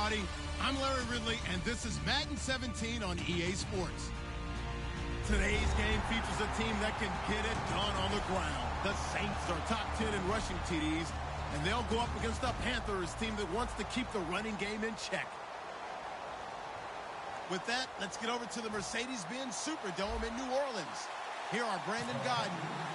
everybody. I'm Larry Ridley, and this is Madden 17 on EA Sports. Today's game features a team that can get it done on the ground. The Saints are top 10 in rushing TDs, and they'll go up against the Panthers team that wants to keep the running game in check. With that, let's get over to the Mercedes-Benz Superdome in New Orleans. Here are Brandon Godden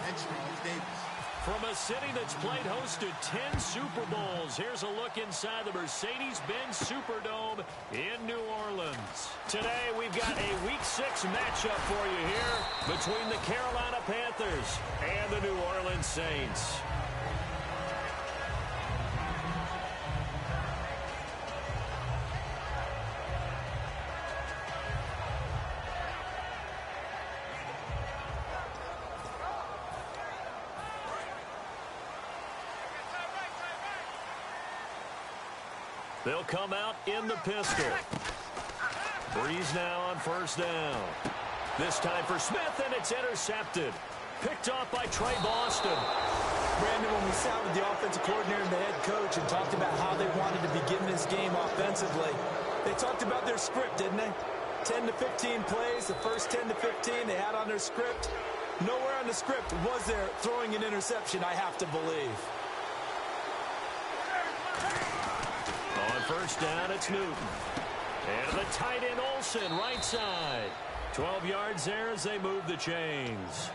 and Charles Davis. From a city that's played host to 10 Super Bowls, here's a look inside the Mercedes-Benz Superdome in New Orleans. Today, we've got a Week 6 matchup for you here between the Carolina Panthers and the New Orleans Saints. They'll come out in the pistol. Breeze now on first down. This time for Smith, and it's intercepted. Picked off by Trey Boston. Brandon, when we sat with the offensive coordinator and the head coach and talked about how they wanted to begin this game offensively, they talked about their script, didn't they? 10 to 15 plays, the first 10 to 15 they had on their script. Nowhere on the script was there throwing an interception, I have to believe. First down, it's Newton. And the tight end Olsen, right side. 12 yards there as they move the chains.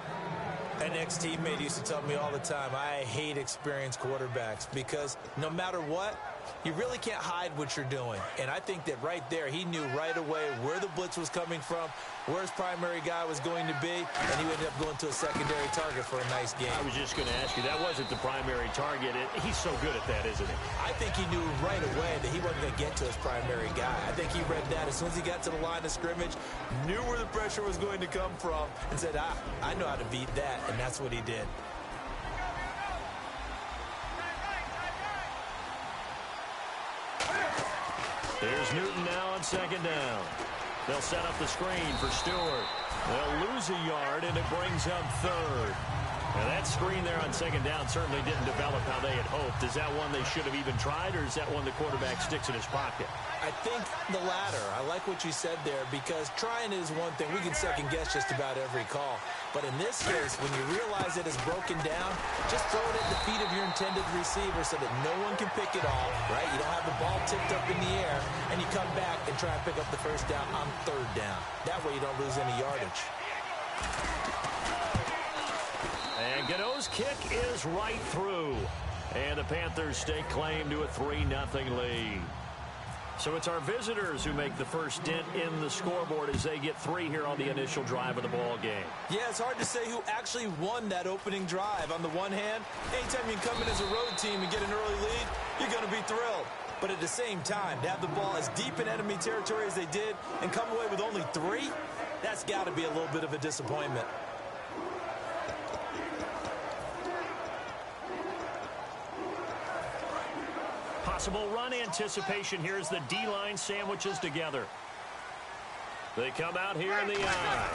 An ex-teammate used to tell me all the time, I hate experienced quarterbacks because no matter what, you really can't hide what you're doing. And I think that right there, he knew right away where the blitz was coming from, where his primary guy was going to be, and he ended up going to a secondary target for a nice game. I was just going to ask you, that wasn't the primary target. He's so good at that, isn't he? I think he knew right away that he wasn't going to get to his primary guy. I think he read that as soon as he got to the line of scrimmage, knew where the pressure was going to come from, and said, I know how to beat that, and that's what he did. Here's Newton now on second down. They'll set up the screen for Stewart. They'll lose a yard, and it brings up third. Now, that screen there on second down certainly didn't develop how they had hoped. Is that one they should have even tried, or is that one the quarterback sticks in his pocket? I think the latter. I like what you said there because trying is one thing. We can second-guess just about every call. But in this case, when you realize that it's broken down, just throw it at the feet of your intended receiver so that no one can pick it off, right? You don't have the ball tipped up in the air, and you come back and try and pick up the first down on third down. That way you don't lose any yardage. And Godot's kick is right through. And the Panthers stake claim to a 3-0 lead. So it's our visitors who make the first dent in the scoreboard as they get 3 here on the initial drive of the ball game. Yeah, it's hard to say who actually won that opening drive. On the one hand, anytime you come in as a road team and get an early lead, you're going to be thrilled. But at the same time, to have the ball as deep in enemy territory as they did and come away with only 3, that's got to be a little bit of a disappointment. Possible run anticipation here as the D-line sandwiches together. They come out here in the eye.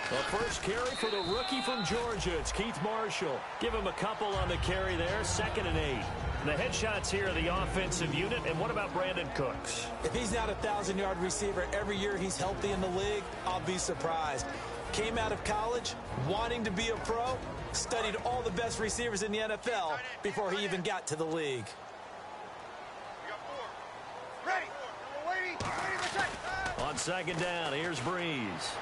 The first carry for the rookie from Georgia. It's Keith Marshall. Give him a couple on the carry there. 2nd and 8. The headshots here are the offensive unit. And what about Brandon Cooks? If he's not a 1,000-yard receiver every year he's healthy in the league, I'll be surprised. Came out of college wanting to be a pro, studied all the best receivers in the NFL before he even got to the league. On second down, here's Breeze.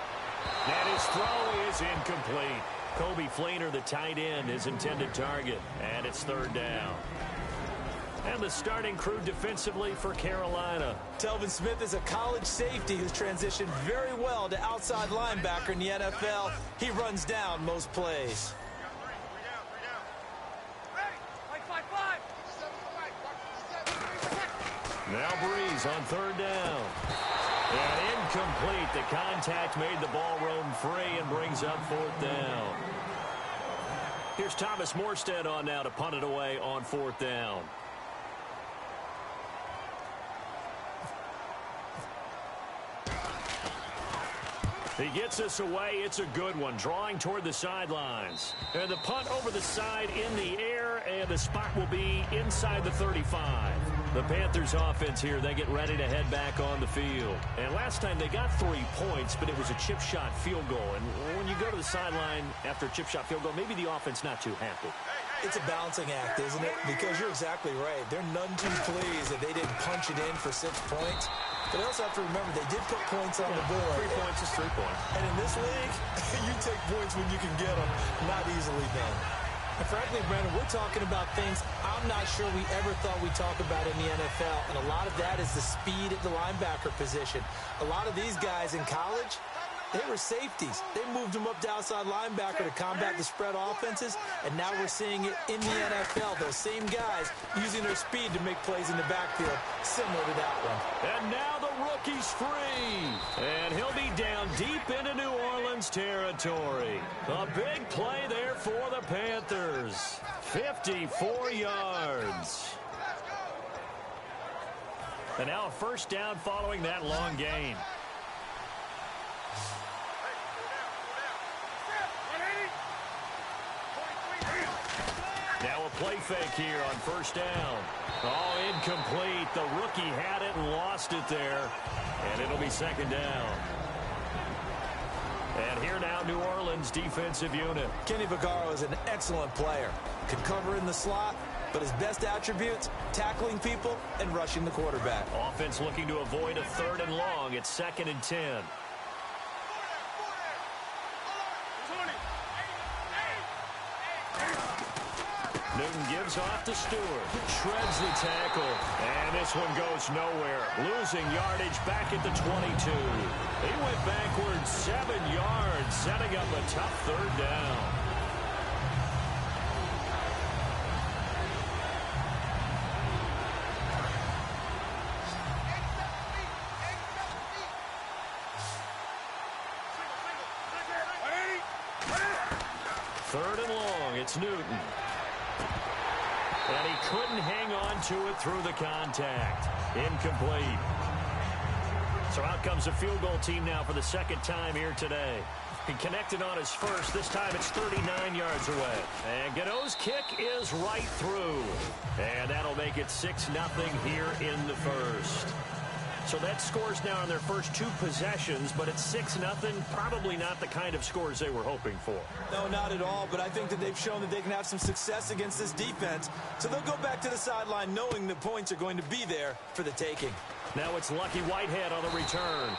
And his throw is incomplete. Kobe Fleener, the tight end, his intended target. And it's 3rd down. And the starting crew defensively for Carolina. Telvin Smith is a college safety who's transitioned very well to outside linebacker in the NFL. He runs down most plays. Now Breeze on 3rd down. And incomplete. The contact made the ball roam free and brings up 4th down. Here's Thomas Morstead on now to punt it away on 4th down. He gets us away. It's a good one. Drawing toward the sidelines. And the punt over the side in the air, and the spot will be inside the 35. The Panthers offense here, they get ready to head back on the field. And last time they got 3 points, but it was a chip shot field goal. And when you go to the sideline after a chip shot field goal, maybe the offense not too happy. It's a balancing act, isn't it? Because you're exactly right. They're none too pleased that they didn't punch it in for 6 points. But they also have to remember they did put points on the board. 3 points is 3 points. And in this league, you take points when you can get them. Not easily done. And frankly, Brandon, we're talking about things I'm not sure we ever thought we'd talk about in the NFL. And a lot of that is the speed at the linebacker position. A lot of these guys in college, they were safeties. They moved them up to outside linebacker to combat the spread offenses, and now we're seeing it in the NFL. Those same guys using their speed to make plays in the backfield, similar to that one. And now the rookie's free. And he'll be down deep into New Orleans territory. A big play there for the Panthers. 54 yards. And now a first down following that long gain. Now a play fake here on first down. Oh, incomplete. The rookie had it and lost it there. And it'll be second down. And here now, New Orleans defensive unit. Kenny Vaccaro is an excellent player. Can cover in the slot, but his best attributes, tackling people and rushing the quarterback. Offense looking to avoid a 3rd and long. It's 2nd and 10. Newton gives off to Stewart. Shreds the tackle. And this one goes nowhere. Losing yardage back at the 22. He went backwards 7 yards, setting up a tough 3rd down. Third and long. It's Newton. And he couldn't hang on to it through the contact. Incomplete. So out comes the field goal team now for the 2nd time here today. He connected on his first. This time it's 39 yards away. And Gano's kick is right through. And that'll make it 6-0 here in the first. So that scores now on their first 2 possessions, but it's 6-0. Probably not the kind of scores they were hoping for. No, not at all, but I think that they've shown that they can have some success against this defense. So they'll go back to the sideline knowing the points are going to be there for the taking. Now it's Lucky Whitehead on the return.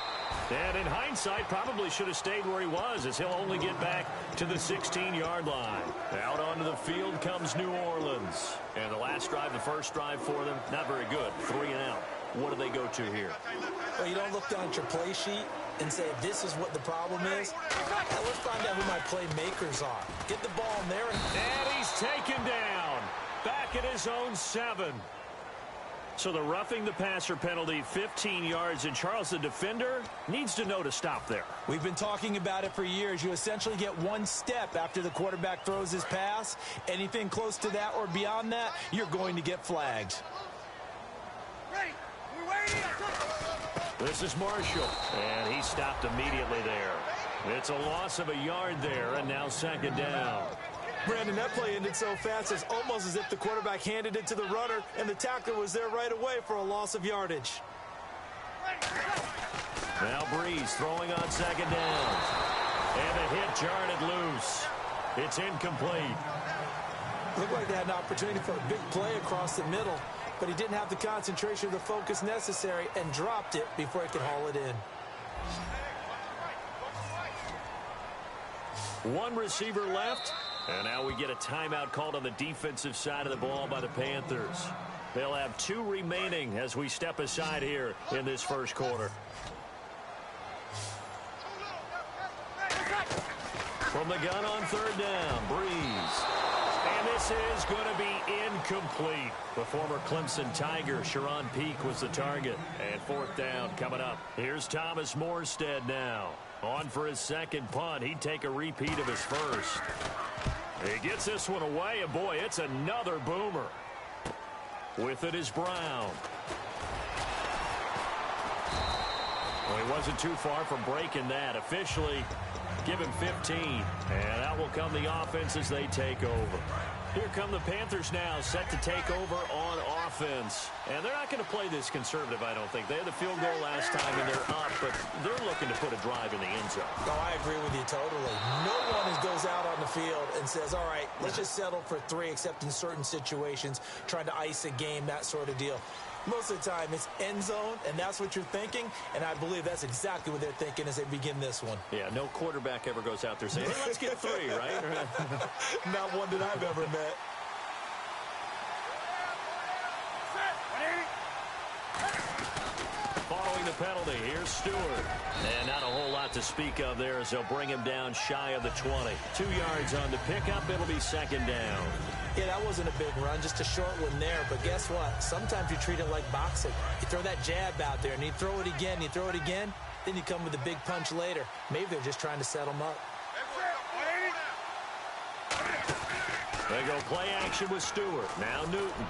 And in hindsight, probably should have stayed where he was, as he'll only get back to the 16-yard line. Out onto the field comes New Orleans. And the last drive, the first drive for them, not very good. 3 and out. What do they go to here? Well, you don't look down at your play sheet and say, this is what the problem is. Now let's find out who my playmakers are. Get the ball in there. And he's taken down. Back at his own 7. So the roughing the passer penalty, 15 yards, and Charles, the defender, needs to know to stop there. We've been talking about it for years. You essentially get 1 step after the quarterback throws his pass. Anything close to that or beyond that, you're going to get flagged. This is Marshall, and he stopped immediately there. It's a loss of a yard there, and now 2nd down. Brandon, that play ended so fast, it's almost as if the quarterback handed it to the runner, and the tackler was there right away for a loss of yardage. Now Breeze throwing on 2nd down. And the hit jarred it loose. It's incomplete. Looked like they had an opportunity for a big play across the middle, but he didn't have the concentration or the focus necessary and dropped it before he could haul it in. 1 receiver left, and now we get a timeout called on the defensive side of the ball by the Panthers. They'll have 2 remaining as we step aside here in this first quarter. From the gun on 3rd down, Breeze. And this is going to be incomplete. The former Clemson Tiger, Sharon Peak, was the target. And 4th down coming up. Here's Thomas Morstead now. On for his 2nd punt. He'd take a repeat of his first. He gets this one away, and boy, it's another boomer. With it is Brown. Well, he wasn't too far from breaking that. Officially, give him 15. And out will come the offense as they take over. Here come the Panthers now, set to take over on offense. And they're not going to play this conservative, I don't think. They had the field goal last time, and they're up, but they're looking to put a drive in the end zone. Oh, I agree with you totally. No one goes out on the field and says, all right, let's just settle for 3, except in certain situations, trying to ice a game, that sort of deal. Most of the time, it's end zone, and that's what you're thinking, and I believe that's exactly what they're thinking as they begin this one. Yeah, no quarterback ever goes out there saying, hey, let's get 3, right? Not one that I've ever met. Following the penalty, here's Stewart. And not a whole lot to speak of there as they'll bring him down shy of the 20. 2 yards on the pickup. It'll be second down. Yeah, that wasn't a big run, just a short one there. But guess what? Sometimes you treat it like boxing. You throw that jab out there, and you throw it again, then you come with a big punch later. Maybe they're just trying to set him up. They go play action with Stewart. Now Newton.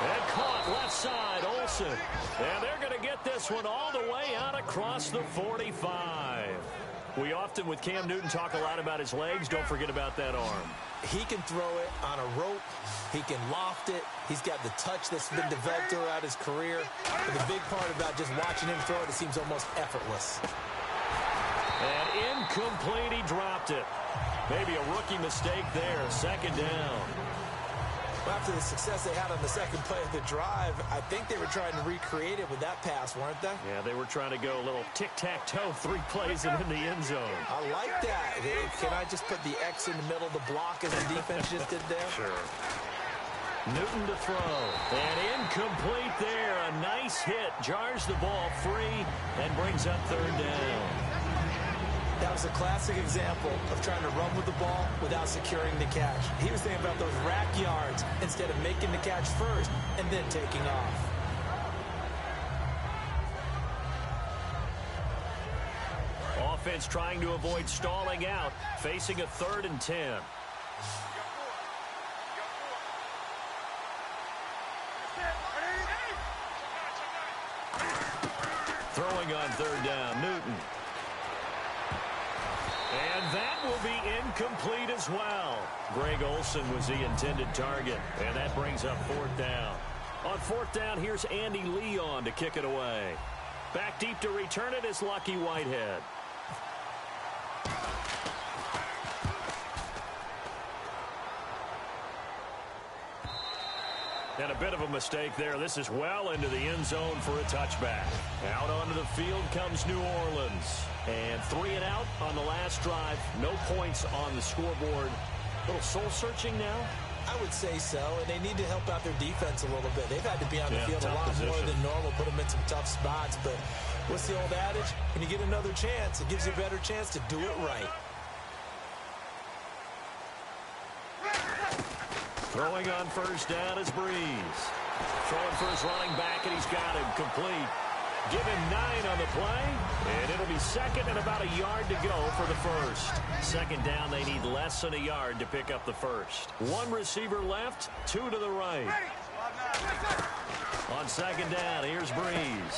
And caught left side, Olsen. And they're going to get this one all the way out across the 45. We often, with Cam Newton, talk a lot about his legs. Don't forget about that arm. He can throw it on a rope. He can loft it. He's got the touch that's been developed throughout his career. But the big part about just watching him throw it, it seems almost effortless. And incomplete, he dropped it. Maybe a rookie mistake there. Second down. After the success they had on the second play of the drive, I think they were trying to recreate it with that pass, weren't they? Yeah, they were trying to go a little tic-tac-toe, 3 plays and in the end zone. I like that. Can I just put the X in the middle of the block as the defense just did there? Sure. Newton to throw. And incomplete there. A nice hit. Jars the ball free and brings up third down. That was a classic example of trying to run with the ball without securing the catch. He was thinking about those rack yards instead of making the catch first and then taking off. Offense trying to avoid stalling out, facing a 3rd and 10. Throwing on third down, Newton. And that will be incomplete as well. Greg Olsen was the intended target, and that brings up 4th down. On 4th down, here's Andy Leon to kick it away. Back deep to return it is Lucky Whitehead. And a bit of a mistake there. This is well into the end zone for a touchback. Out onto the field comes New Orleans. And 3 and out on the last drive. No points on the scoreboard. A little soul-searching now? I would say so, and they need to help out their defense a little bit. They've had to be on the field a lot more than normal, put them in some tough spots. But what's the old adage? When you get another chance, it gives you a better chance to do it right. Throwing on first down is Breeze. Throwing for his running back, and he's got him complete. Give him 9 on the play, and it'll be second and about a yard to go for the first. Second down, they need less than a yard to pick up the first. 1 receiver left, 2 to the right. On second down, here's Breeze.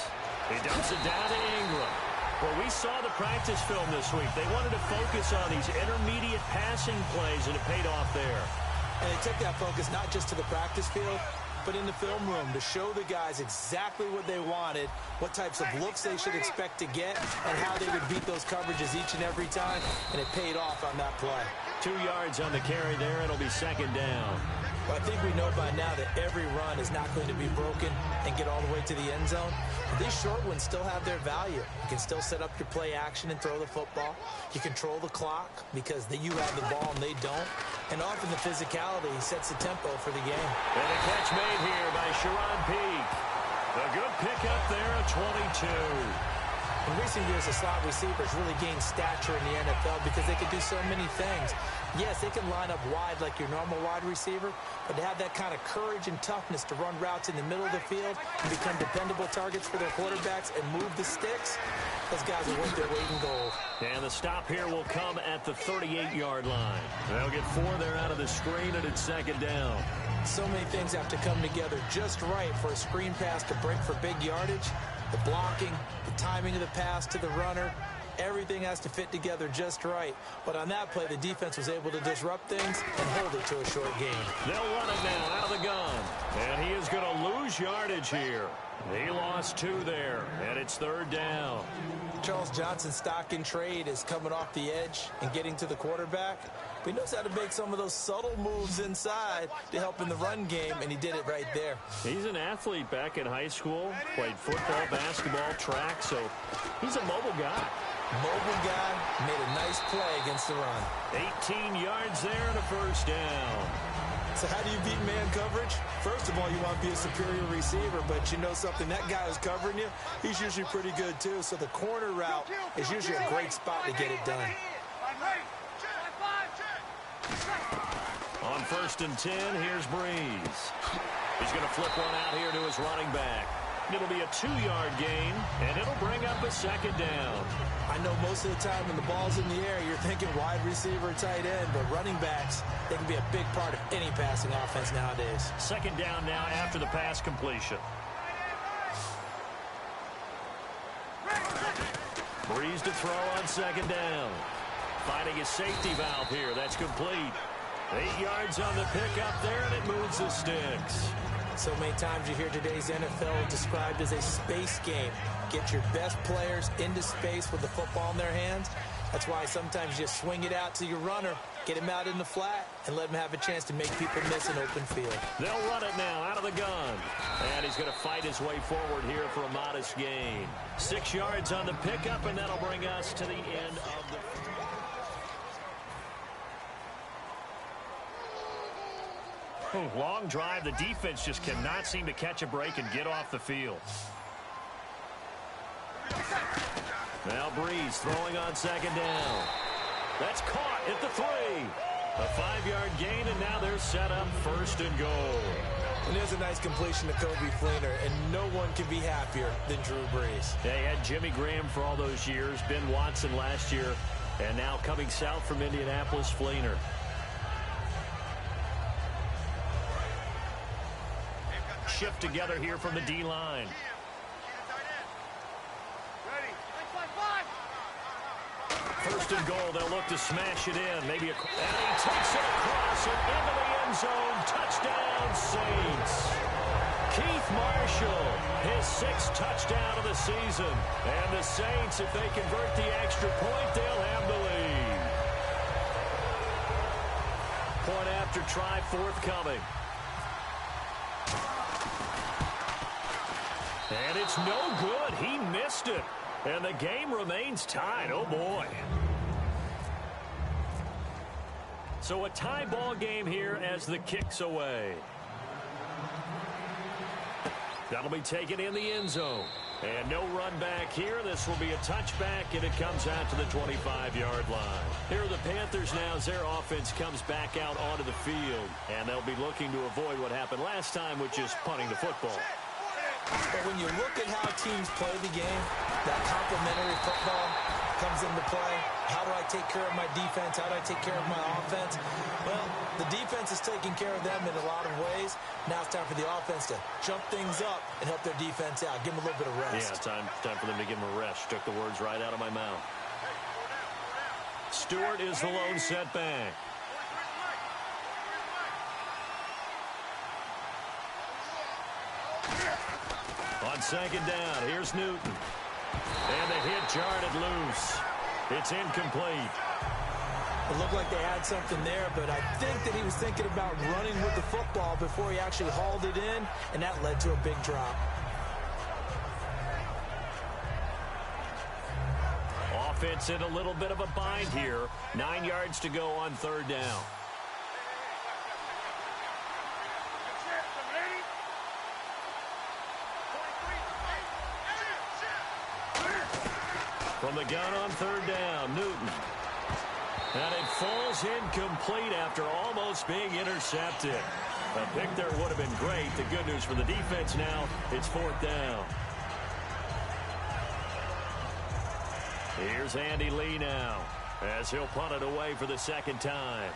He dumps it down to Ingram. Well, we saw the practice film this week. They wanted to focus on these intermediate passing plays, and it paid off there. And they took that focus not just to the practice field, but in the film room to show the guys exactly what they wanted, what types of looks they should expect to get, and how they would beat those coverages each and every time, and it paid off on that play. 2 yards on the carry there. It'll be second down. Well, I think we know by now that every run is not going to be broken and get all the way to the end zone. But these short ones still have their value. You can still set up your play action and throw the football. You control the clock because you have the ball and they don't. And often the physicality sets the tempo for the game. And a catch made here by Sharon Peak. A good pickup there at 22. In recent years, the slot receivers really gained stature in the NFL because they could do so many things. Yes, they can line up wide like your normal wide receiver, but to have that kind of courage and toughness to run routes in the middle of the field and become dependable targets for their quarterbacks and move the sticks, those guys are worth their weight in gold. And the stop here will come at the 38-yard line. They'll get 4 there out of the screen, and it's second down. So many things have to come together just right for a screen pass to break for big yardage. The blocking, the timing of the pass to the runner, Everything has to fit together just right. But on that play, the defense was able to disrupt things and hold it to a short gain. They'll run it now out of the gun. And he is going to lose yardage here. He lost 2 there, and it's 3rd down. Charles Johnson's stock in trade is coming off the edge and getting to the quarterback. But he knows how to make some of those subtle moves inside to help in the run game, and he did it right there. He's an athlete back in high school, played football, basketball, track, so he's a mobile guy. Mobile guy, made a nice play against the run. 18 yards there and a 1st down. So how do you beat man coverage? First of all, you want to be a superior receiver, but you know something, that guy who's covering you, he's usually pretty good too. So the corner route is usually a great spot to get it done. On 1st and 10, here's Breeze. He's going to flip one out here to his running back. It'll be a 2-yard gain, and it'll bring up a 2nd down. I know most of the time when the ball's in the air, you're thinking wide receiver, tight end, but running backs, they can be a big part of any passing offense nowadays. 2nd down now after the pass completion. Breeze to throw on 2nd down. Finding his safety valve here. That's complete. 8 yards on the pickup there, and it moves the sticks. So many times you hear today's NFL described as a space game. Get your best players into space with the football in their hands. That's why sometimes you just swing it out to your runner, get him out in the flat, and let him have a chance to make people miss an open field. They'll run it now out of the gun. And he's going to fight his way forward here for a modest gain. 6 yards on the pickup, and that'll bring us to the end of the... Long drive. The defense just cannot seem to catch a break and get off the field. Now Breeze throwing on 2nd down. That's caught at the 3. A 5-yard gain, and now they're set up 1st and goal. And there's a nice completion to Kobe Fleener, and no one can be happier than Drew Brees. They had Jimmy Graham for all those years, Ben Watson last year, and now coming south from Indianapolis, Fleener. Shift together here from the D-line. First and goal, they'll look to smash it in. Maybe and he takes it across and into the end zone. Touchdown, Saints. Keith Marshall, his 6th touchdown of the season. And the Saints, if they convert the extra point, they'll have the lead. Point after try forthcoming. And it's no good. He missed it. And the game remains tied. Oh, boy. So a tie ball game here as the kick's away. That'll be taken in the end zone. And no run back here. This will be a touchback, and it comes out to the 25-yard line. Here are the Panthers now as their offense comes back out onto the field. And they'll be looking to avoid what happened last time, which is punting the football. But when you look at how teams play the game, that complementary football comes into play. How do I take care of my defense? How do I take care of my offense? Well, the defense is taking care of them in a lot of ways. Now it's time for the offense to jump things up and help their defense out. Give them a little bit of rest. Yeah, time for them to give them a rest. Took the words right out of my mouth. Stewart is the lone setback. On 2nd down, here's Newton. And the hit jarred it loose. It's incomplete. It looked like they had something there, but I think that he was thinking about running with the football before he actually hauled it in, and that led to a big drop. Offense in a little bit of a bind here. 9 yards to go on 3rd down. From the gun on 3rd down, Newton. And it falls incomplete after almost being intercepted. A pick there would have been great. The good news for the defense now, it's 4th down. Here's Andy Lee now as he'll punt it away for the 2nd time.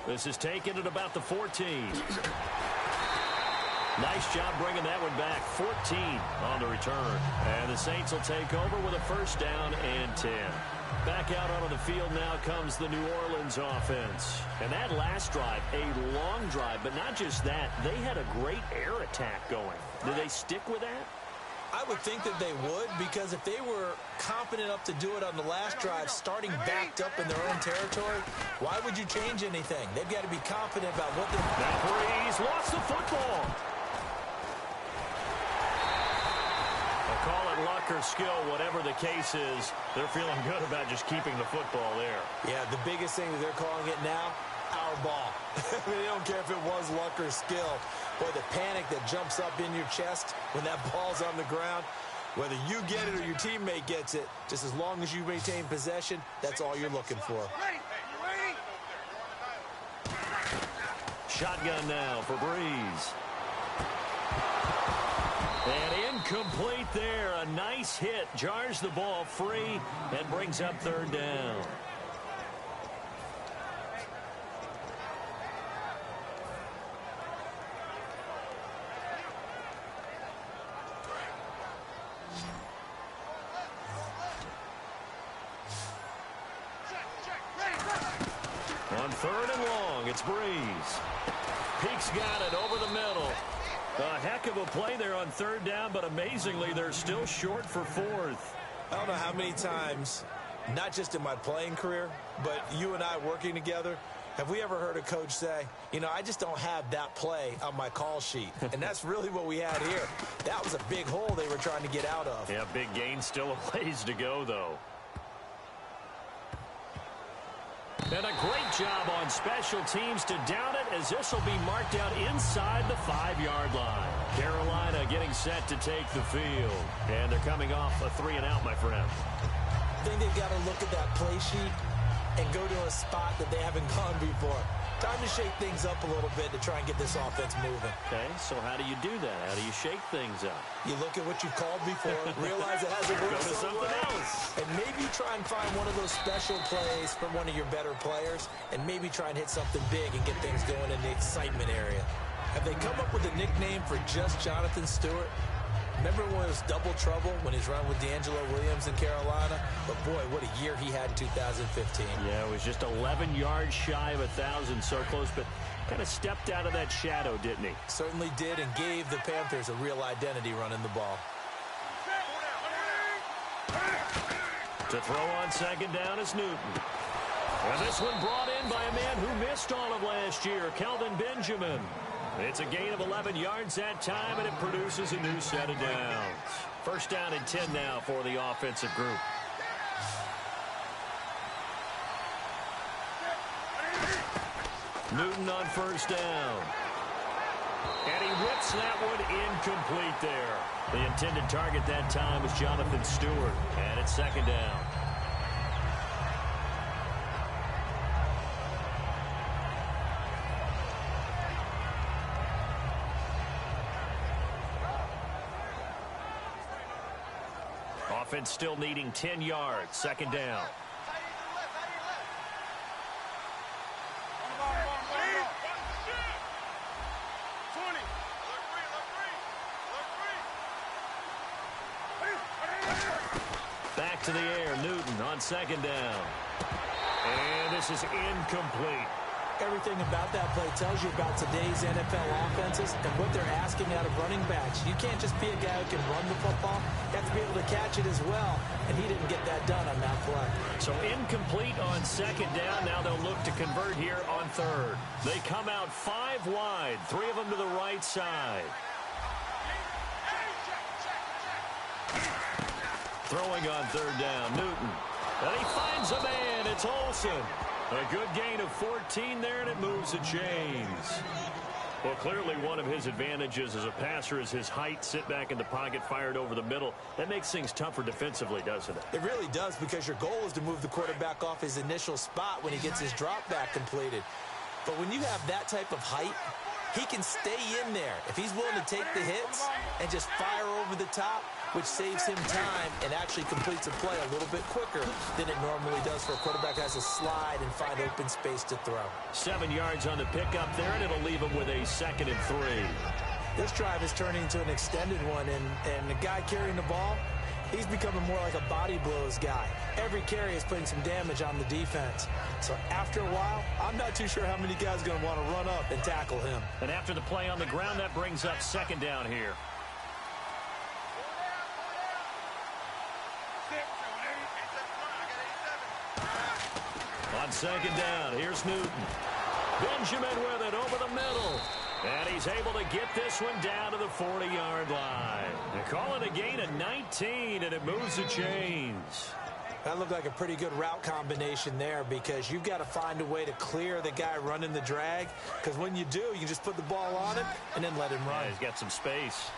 This is taken at about the 14. Nice job bringing that one back. 14 on the return. And the Saints will take over with a first down and 10. Back out onto the field now comes the New Orleans offense. And that last drive, a long drive, but not just that. They had a great air attack going. Do they stick with that? I would think that they would, because if they were confident enough to do it on the last drive, starting backed up in their own territory, why would you change anything? They've got to be confident about what they're... Now Breeze lost the football. They'll call it luck or skill, whatever the case is. They're feeling good about just keeping the football there. Yeah, the biggest thing that they're calling it now, our ball. They don't care if it was luck or skill. Boy, the panic that jumps up in your chest when that ball's on the ground, whether you get it or your teammate gets it, just as long as you maintain possession, that's all you're looking for. Shotgun now for Breeze. And incomplete there. A nice hit. Jars the ball free and brings up third down. On third and long, it's Breeze. Peak's got it over the middle. A heck of a play there on third down, but amazingly, they're still short for fourth. I don't know how many times, not just in my playing career, but you and I working together, have we ever heard a coach say, you know, I just don't have that play on my call sheet. And that's really what we had here. That was a big hole they were trying to get out of. Yeah, big gain, still a ways to go, though. And a great job on special teams to down it, as this will be marked out inside the 5-yard line. Carolina getting set to take the field. And they're coming off a 3-and-out, my friend. I think they've got to look at that play sheet and go to a spot that they haven't gone before. Time to shake things up a little bit to try and get this offense moving. Okay, so how do you do that? How do you shake things up? You look at what you've called before, realize it hasn't worked. Go to something else. And maybe try and find one of those special plays from one of your better players, and maybe try and hit something big and get things going in the excitement area. Have they come up with a nickname for just Jonathan Stewart? Remember when it was double trouble when he's run with D'Angelo Williams in Carolina? But boy, what a year he had in 2015. Yeah, it was just 11 yards shy of 1,000, so close, but kind of stepped out of that shadow, didn't he? Certainly did, and gave the Panthers a real identity running the ball. To throw on second down is Newton. And this one brought in by a man who missed all of last year, Kelvin Benjamin. It's a gain of 11 yards that time, and it produces a new set of downs. First down and 10 now for the offensive group. Newton on first down. And he rips that one incomplete there. The intended target that time was Jonathan Stewart, and it's second down. Offense still needing 10 yards. Second down. Back to the air. Newton on second down. And this is incomplete. Everything about that play tells you about today's NFL offenses and what they're asking out of running backs. You can't just be a guy who can run the football. You have to be able to catch it as well, and he didn't get that done on that play. So incomplete on second down. Now they'll look to convert here on third. They come out 5 wide, 3 of them to the right side. Throwing on third down, Newton. And he finds a man. It's Olsen. A good gain of 14 there, and it moves the chains. Well, clearly one of his advantages as a passer is his height. Sit back in the pocket, fired over the middle. That makes things tougher defensively, doesn't it? It really does, because your goal is to move the quarterback off his initial spot when he gets his drop back completed. But when you have that type of height He can stay in there if he's willing to take the hits and just fire over the top, which saves him time and actually completes a play a little bit quicker than it normally does for a quarterback who has to slide and find open space to throw. 7 yards on the pickup there, and it'll leave him with a 2nd and 3. This drive is turning into an extended one, and the guy carrying the ball, he's becoming more like a body blows guy. Every carry is putting some damage on the defense. So after a while, I'm not too sure how many guys are going to want to run up and tackle him. And after the play on the ground, that brings up 2nd down here. On 2nd down, here's Newton. Benjamin with it over the middle. And he's able to get this one down to the 40-yard line. They call it a gain of 19, and it moves the chains. That looked like a pretty good route combination there because you've got to find a way to clear the guy running the drag, because when you do, you can just put the ball on him and then let him run. Yeah, he's got some space.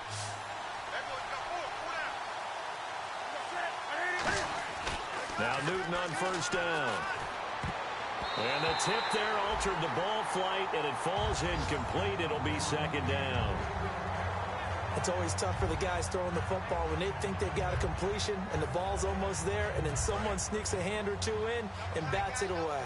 Now Newton on 1st down. And the tip there altered the ball flight, and it falls incomplete. It'll be 2nd down. It's always tough for the guys throwing the football when they think they've got a completion and the ball's almost there, and then someone sneaks a hand or two in and bats it away.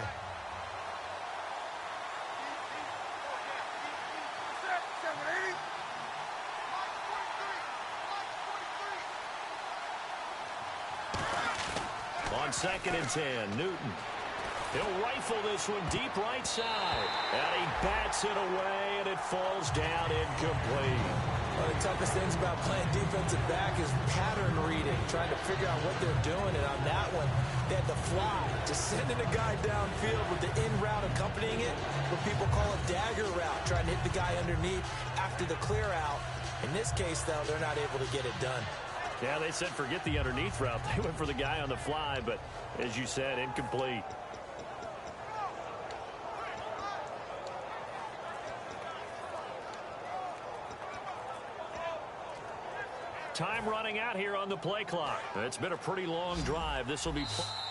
On 2nd and 10, Newton. He'll rifle this one deep right side. And he bats it away, and it falls down incomplete. One of the toughest things about playing defensive back is pattern reading, trying to figure out what they're doing. And on that one, they had to fly, just sending a guy downfield with the in route accompanying it, what people call a dagger route, trying to hit the guy underneath after the clear out. In this case, though, they're not able to get it done. Yeah, they said forget the underneath route. They went for the guy on the fly, but as you said, incomplete. Time running out here on the play clock. It's been a pretty long drive. This will be...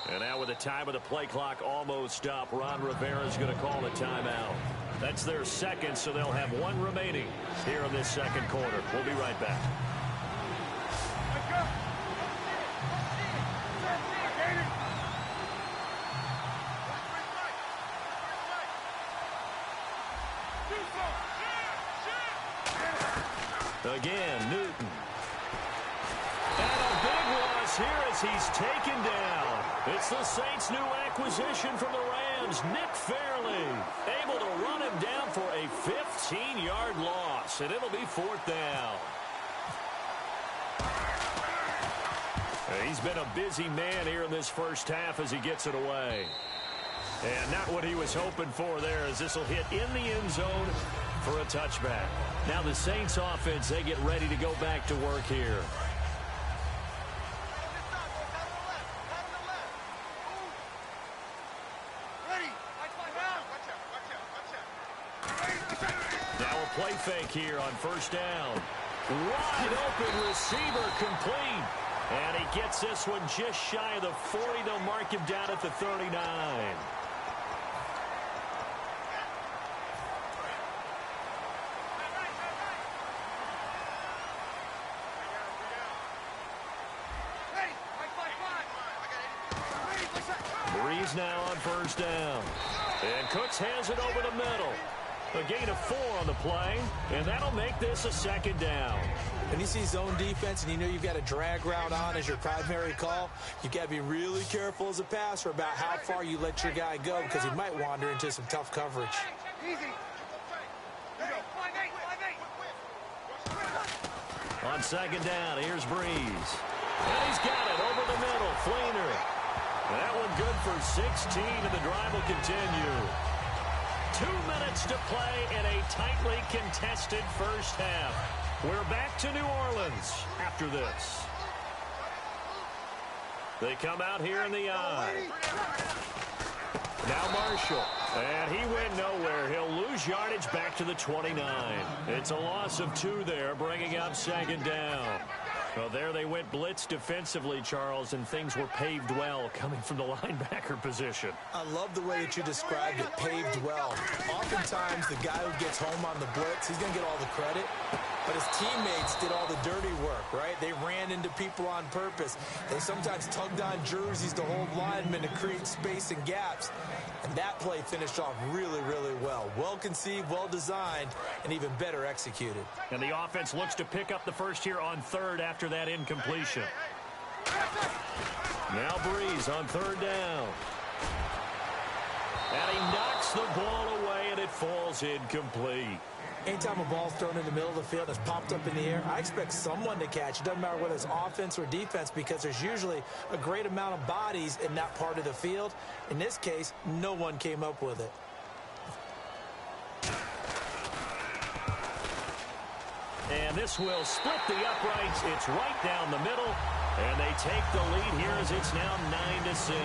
And now with the time of the play clock almost up, Ron Rivera's going to call a timeout. That's their 2nd, so they'll have 1 remaining here in this 2nd quarter. We'll be right back. Again, Newton. And a big loss here as he's taken down. It's the Saints' new acquisition from the Rams, Nick Fairley. Able to run him down for a 15-yard loss, and it'll be 4th down. He's been a busy man here in this first half as he gets it away. And not what he was hoping for there, as this will hit in the end zone for a touchback. Now the Saints offense, they get ready to go back to work here. Now a play fake here on 1st down. Wide open receiver complete. And he gets this one just shy of the 40. They'll mark him down at the 39. Breeze now on 1st down. And Cooks has it over the middle. A gain of 4 on the play, and that'll make this a 2nd down. When you see zone defense and you know you've got a drag route on as your primary call, you've got to be really careful as a passer about how far you let your guy go, because he might wander into some tough coverage. On 2nd down, here's Breeze. And he's got it over the middle, Fleener. That one good for 16, and the drive will continue. 2 minutes to play in a tightly contested first half. We're back to New Orleans after this. They come out here in the eye. Now Marshall. And he went nowhere. He'll lose yardage back to the 29. It's a loss of 2 there, bringing up 2nd down. Well, there they went blitz defensively, Charles, and things were paved well coming from the linebacker position. I love the way that you described it, paved well. Oftentimes, the guy who gets home on the blitz, he's going to get all the credit. But his teammates did all the dirty work, right? They ran into people on purpose. They sometimes tugged on jerseys to hold linemen to create space and gaps. And that play finished off really, really well. Well conceived, well designed, and even better executed. And the offense looks to pick up the first here on third after that incompletion. Now Breeze on third down. And he knocks the ball away, and it falls incomplete. Anytime a ball's thrown in the middle of the field, it's popped up in the air, I expect someone to catch. It doesn't matter whether it's offense or defense, because there's usually a great amount of bodies in that part of the field. In this case, no one came up with it. And this will split the uprights. It's right down the middle, and they take the lead here as it's now 9-6.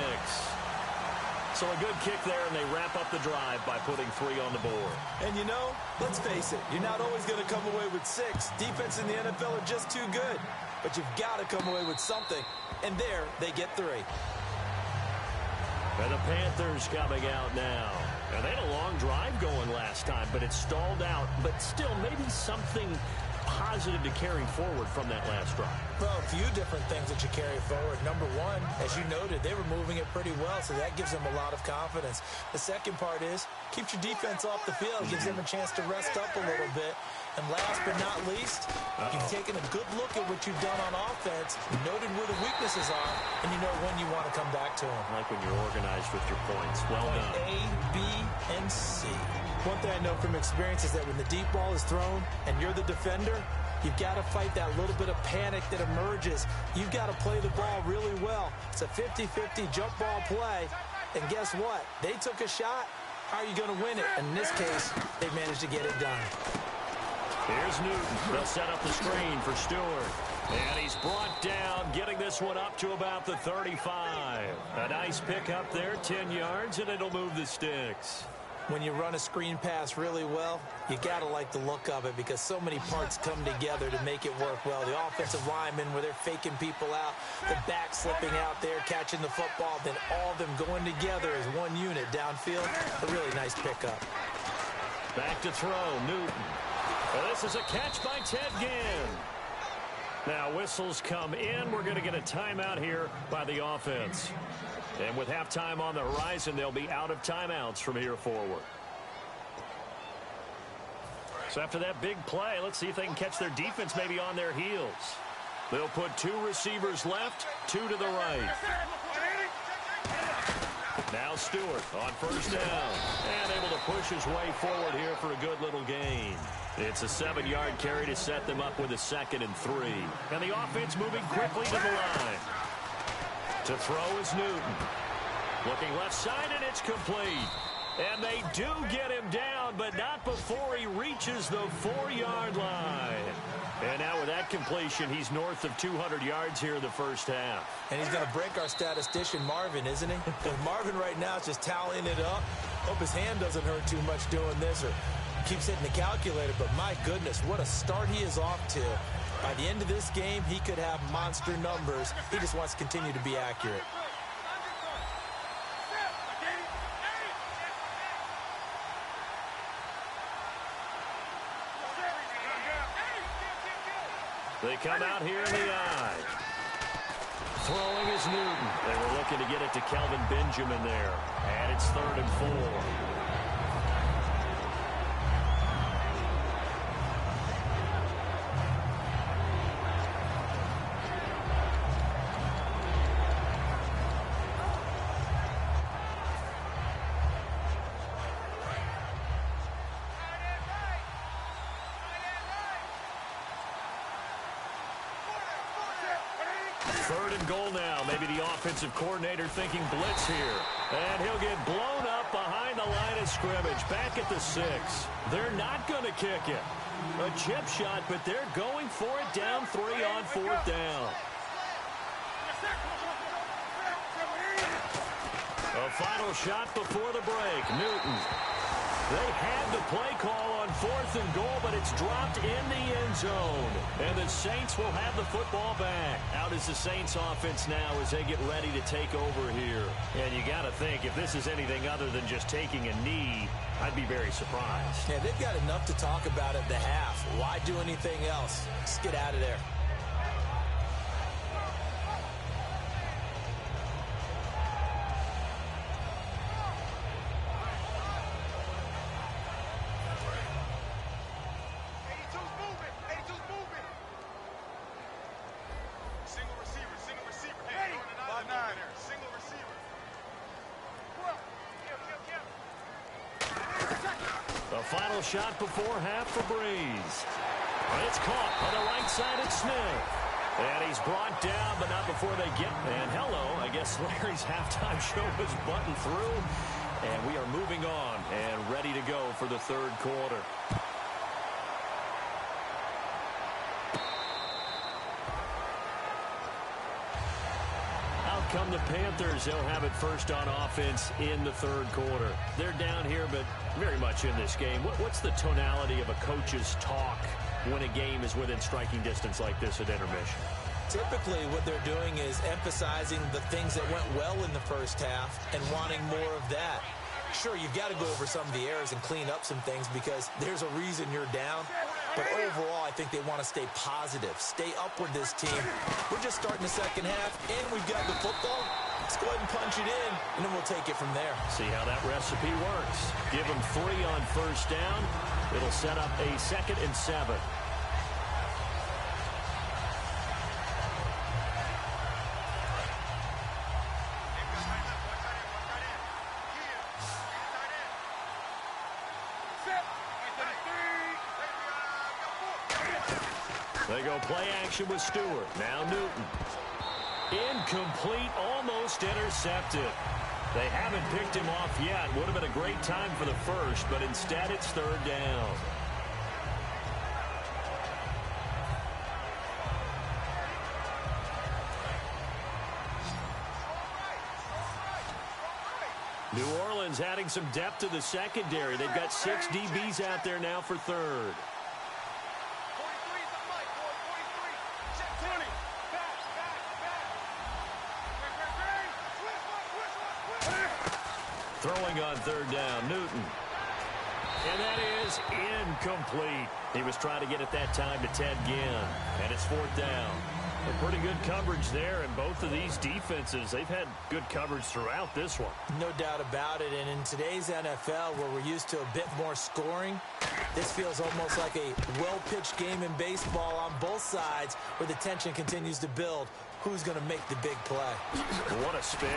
So a good kick there, and they wrap up the drive by putting 3 on the board. And you know, let's face it, you're not always going to come away with 6. Defense in the NFL are just too good. But you've got to come away with something. And there, they get 3. And the Panthers coming out now. And they had a long drive going last time, but it stalled out. But still, maybe something positive to carry forward from that last drive. Well, a few different things that you carry forward. Number one, as you noted, they were moving it pretty well, so that gives them a lot of confidence. The second part is, keeps your defense off the field, gives them a chance to rest up a little bit. And last but not least, you've taken a good look at what you've done on offense, noted where the weaknesses are, and you know when you want to come back to them. I like when you're organized with your points. Well done. A, B, and C. One thing I know from experience is that when the deep ball is thrown and you're the defender, you've got to fight that little bit of panic that emerges. You've got to play the ball really well. It's a 50-50 jump ball play. And guess what? They took a shot. How are you going to win it? And in this case, they managed to get it done. Here's Newton. They'll set up the screen for Stewart. And he's brought down, getting this one up to about the 35. A nice pick up there, 10 yards, and it'll move the sticks. When you run a screen pass really well, you got to like the look of it because so many parts come together to make it work well. The offensive linemen where they're faking people out, the back slipping out there, catching the football, then all of them going together as one unit downfield. A really nice pickup. Back to throw, Newton. Well, this is a catch by Ted Ginn. Now whistles come in. We're going to get a timeout here by the offense. And with halftime on the horizon, they'll be out of timeouts from here forward. So after that big play, let's see if they can catch their defense maybe on their heels. They'll put 2 receivers left, 2 to the right. Now Stewart on first down. And able to push his way forward here for a good little gain. It's a 7-yard carry to set them up with a 2nd and 3. And the offense moving quickly to the line. To throw is Newton. Looking left side, and it's complete. And they do get him down, but not before he reaches the 4-yard line. And now with that completion, he's north of 200 yards here in the first half. And he's going to break our statistician, Marvin, isn't he? Because Marvin right now is just tallying it up. Hope his hand doesn't hurt too much doing this or keeps hitting the calculator. But my goodness, what a start he is off to. By the end of this game, he could have monster numbers. He just wants to continue to be accurate. They come out here in the eye. Throwing is Newton. They were looking to get it to Kelvin Benjamin there. And it's 3rd and 4. Goal now. Maybe the offensive coordinator thinking blitz here. And he'll get blown up behind the line of scrimmage. Back at the 6. They're not going to kick it. A chip shot, but they're going for it down 3 on 4th down. A final shot before the break. Newton. They had the play call on 4th and goal, but it's dropped in the end zone. And the Saints will have the football back. Out is the Saints offense now as they get ready to take over here. And you got to think, if this is anything other than just taking a knee, I'd be very surprised. Yeah, they've got enough to talk about at the half. Why do anything else? Just get out of there. Final shot before half for Breeze. It's caught on the right side at Smith. And he's brought down, but not before they get. And hello, I guess Larry's halftime show was buttoned through. And we are moving on and ready to go for the third quarter. Come the Panthers. They'll have it first on offense in the third quarter. They're down here, but very much in this game. What's the tonality of a coach's talk when a game is within striking distance like this at intermission? Typically, what they're doing is emphasizing the things that went well in the first half and wanting more of that. Sure, you've got to go over some of the errors and clean up some things because there's a reason you're down. But overall, I think they want to stay positive, stay up with this team. We're just starting the second half, and we've got the football. Let's go ahead and punch it in, and then we'll take it from there. See how that recipe works. Give them 3 on first down. It'll set up a 2nd and 7. They go play action with Stewart. Now Newton. Incomplete, almost intercepted. They haven't picked him off yet. Would have been a great time for the first, but instead it's third down. New Orleans adding some depth to the secondary. They've got 6 DBs out there now for third. Throwing on third down, Newton. And that is incomplete. He was trying to get it that time to Ted Ginn. And it's 4th down. A pretty good coverage there, and both of these defenses, they've had good coverage throughout this one. No doubt about it, and in today's NFL, where we're used to a bit more scoring, this feels almost like a well-pitched game in baseball on both sides, where the tension continues to build. Who's going to make the big play? What a spin.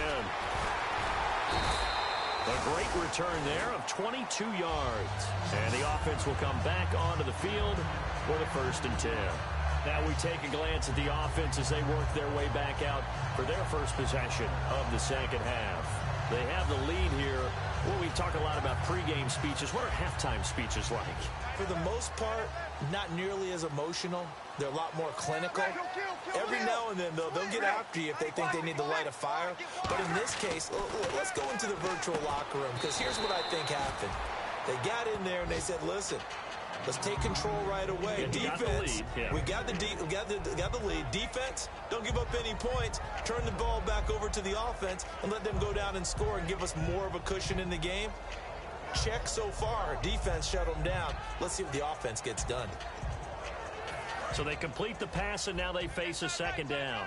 A great return there of 22 yards. And the offense will come back onto the field for the 1st and 10. Now we take a glance at the offense as they work their way back out for their first possession of the second half. They have the lead here. Well, we talk a lot about pregame speeches. What are halftime speeches like? For the most part, not nearly as emotional. They're a lot more clinical. Every now and then, though, they'll get after you if they think they need to light a fire. But in this case, let's go into the virtual locker room, because here's what I think happened. They got in there and they said, listen, let's take control right away. Defense, we got the lead. Defense, don't give up any points. Turn the ball back over to the offense and let them go down and score and give us more of a cushion in the game. Check so far. Defense shut them down. Let's see what the offense gets done. So they complete the pass, and now they face a 2nd down.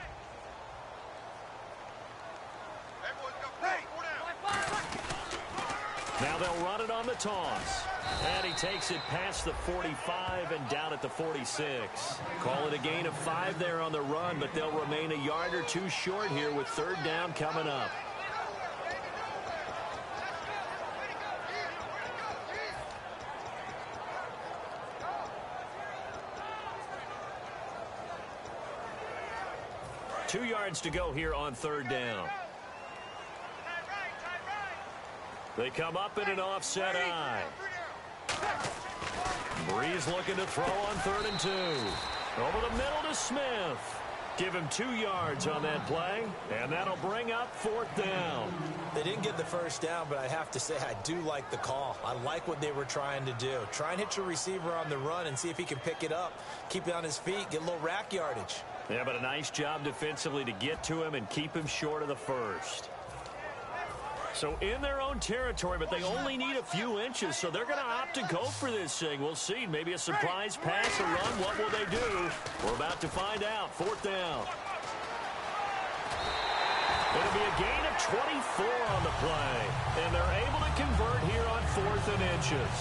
Now they'll run it on the toss. And he takes it past the 45 and down at the 46. Call it a gain of 5 there on the run, but they'll remain a yard or 2 short here with 3rd down coming up. Two yards to go here on 3rd down. They come up in an offset eye. Breeze looking to throw on 3rd and 2. Over the middle to Smith. Give him 2 yards on that play, and that'll bring up 4th down. They didn't get the first down, but I have to say I do like the call. I like what they were trying to do. Try and hit your receiver on the run and see if he can pick it up, keep it on his feet, get a little rack yardage. Yeah, but a nice job defensively to get to him and keep him short of the first. So in their own territory, but they only need a few inches, so they're going to opt to go for this thing. We'll see. Maybe a surprise pass, a run. What will they do? We're about to find out. 4th down. It'll be a gain of 24 on the play, and they're able to convert here on 4th and inches.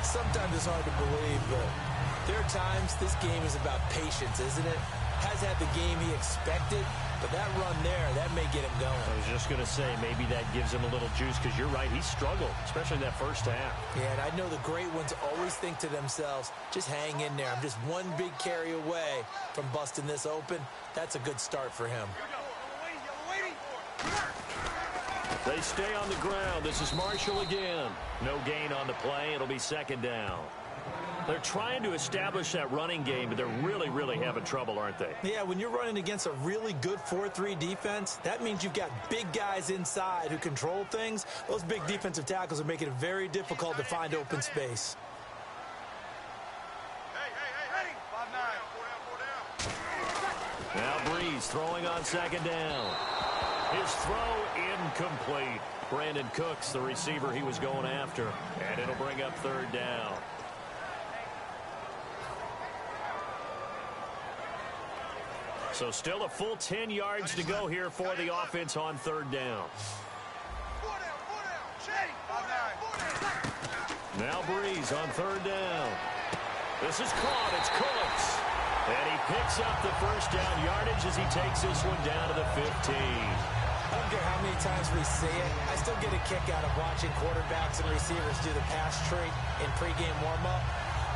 Sometimes it's hard to believe, but there are times this game is about patience, isn't it? Has had the game he expected, but that run there, that may get him going. I was just going to say, maybe that gives him a little juice, because you're right, he struggled, especially in that first half. Yeah, and I know the great ones always think to themselves, just hang in there. I'm just one big carry away from busting this open. That's a good start for him. They stay on the ground. This is Marshall again. No gain on the play. It'll be 2nd down. They're trying to establish that running game, but they're really, really having trouble, aren't they? Yeah, when you're running against a really good 4-3 defense, that means you've got big guys inside who control things. Those big defensive tackles are making it very difficult to find open space. Now Breeze throwing on 2nd down. His throw incomplete. Brandon Cooks, the receiver he was going after, and it'll bring up 3rd down. So still a full 10 yards to go here for the offense on 3rd down. Now Breeze on 3rd down. This is caught. It's Cooks. And he picks up the first down yardage as he takes this one down to the 15. I don't care how many times we see it. I still get a kick out of watching quarterbacks and receivers do the pass treat in pregame warm-up.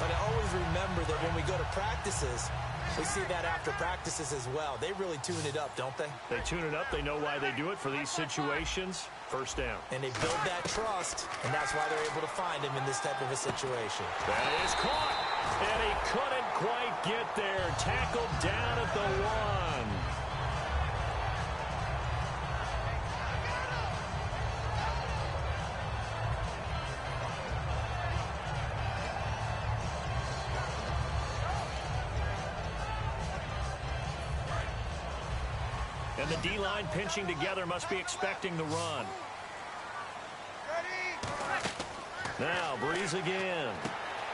But I always remember that when we go to practices, we see that after practices as well. They really tune it up, don't they? They tune it up. They know why they do it for these situations. First down. And they build that trust, and that's why they're able to find him in this type of a situation. That is caught. And he couldn't quite get there. Tackled down at the 1. And the D-line pinching together must be expecting the run. Now Breeze again.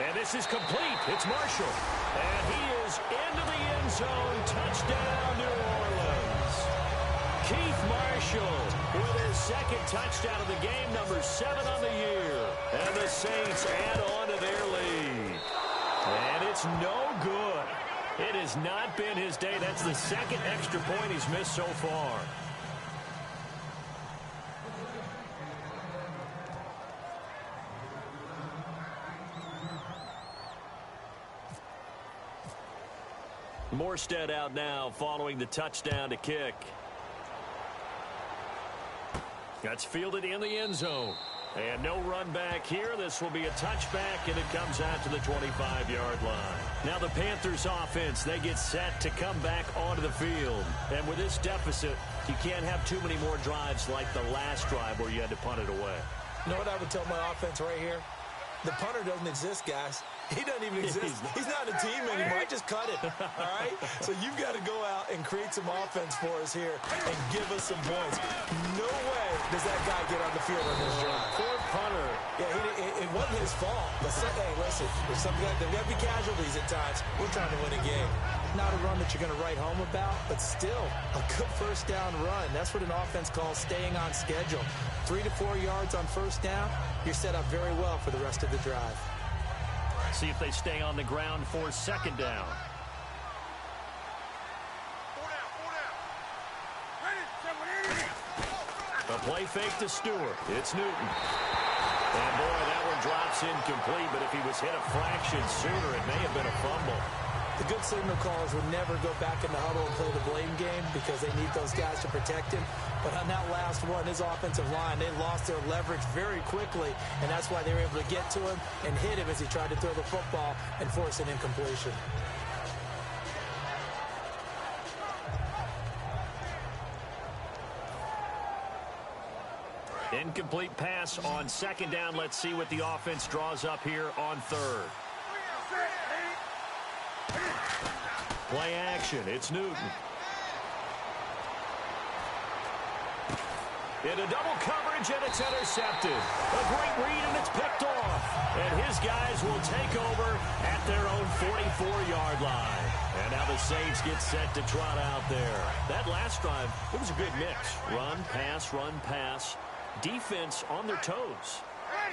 And this is complete. It's Marshall. And he is into the end zone. Touchdown, New Orleans. Keith Marshall with his 2nd touchdown of the game, number 7 on the year. And the Saints add on to their lead. And it's no good. It has not been his day. That's the 2nd extra point he's missed so far. Morstead out now following the touchdown to kick. That's fielded in the end zone. And no run back here. This will be a touchback, and it comes out to the 25-yard line. Now the Panthers offense, they get set to come back onto the field. And with this deficit, you can't have too many more drives like the last drive where you had to punt it away. You know what I would tell my offense right here? The punter doesn't exist, guys. He doesn't even exist. He's not a team anymore. I just cut it, all right? So you've got to go out and create some offense for us here and give us some points. No way does that guy get on the field on this drive. Poor punter. Yeah, it wasn't his fault. But hey, listen, there's got to be casualties at times. We're trying to win a game. Not a run that you're going to write home about, but still a good first down run. That's what an offense calls staying on schedule. 3 to 4 yards on first down, you're set up very well for the rest of the drive. See if they stay on the ground for 2nd down. A play fake to Stewart. It's Newton. And boy, that one drops incomplete, but if he was hit a fraction sooner, it may have been a fumble. The good signal callers would never go back in the huddle and play the blame game because they need those guys to protect him. But on that last one, his offensive line, they lost their leverage very quickly, and that's why they were able to get to him and hit him as he tried to throw the football and force an incompletion. Incomplete pass on second down. Let's see what the offense draws up here on third. Play action. It's Newton. Into double coverage, and it's intercepted. A great read, and it's picked off. And his guys will take over at their own 44-yard line. And now the Saints get set to trot out there. That last drive, it was a good mix. Run, pass, defense on their toes.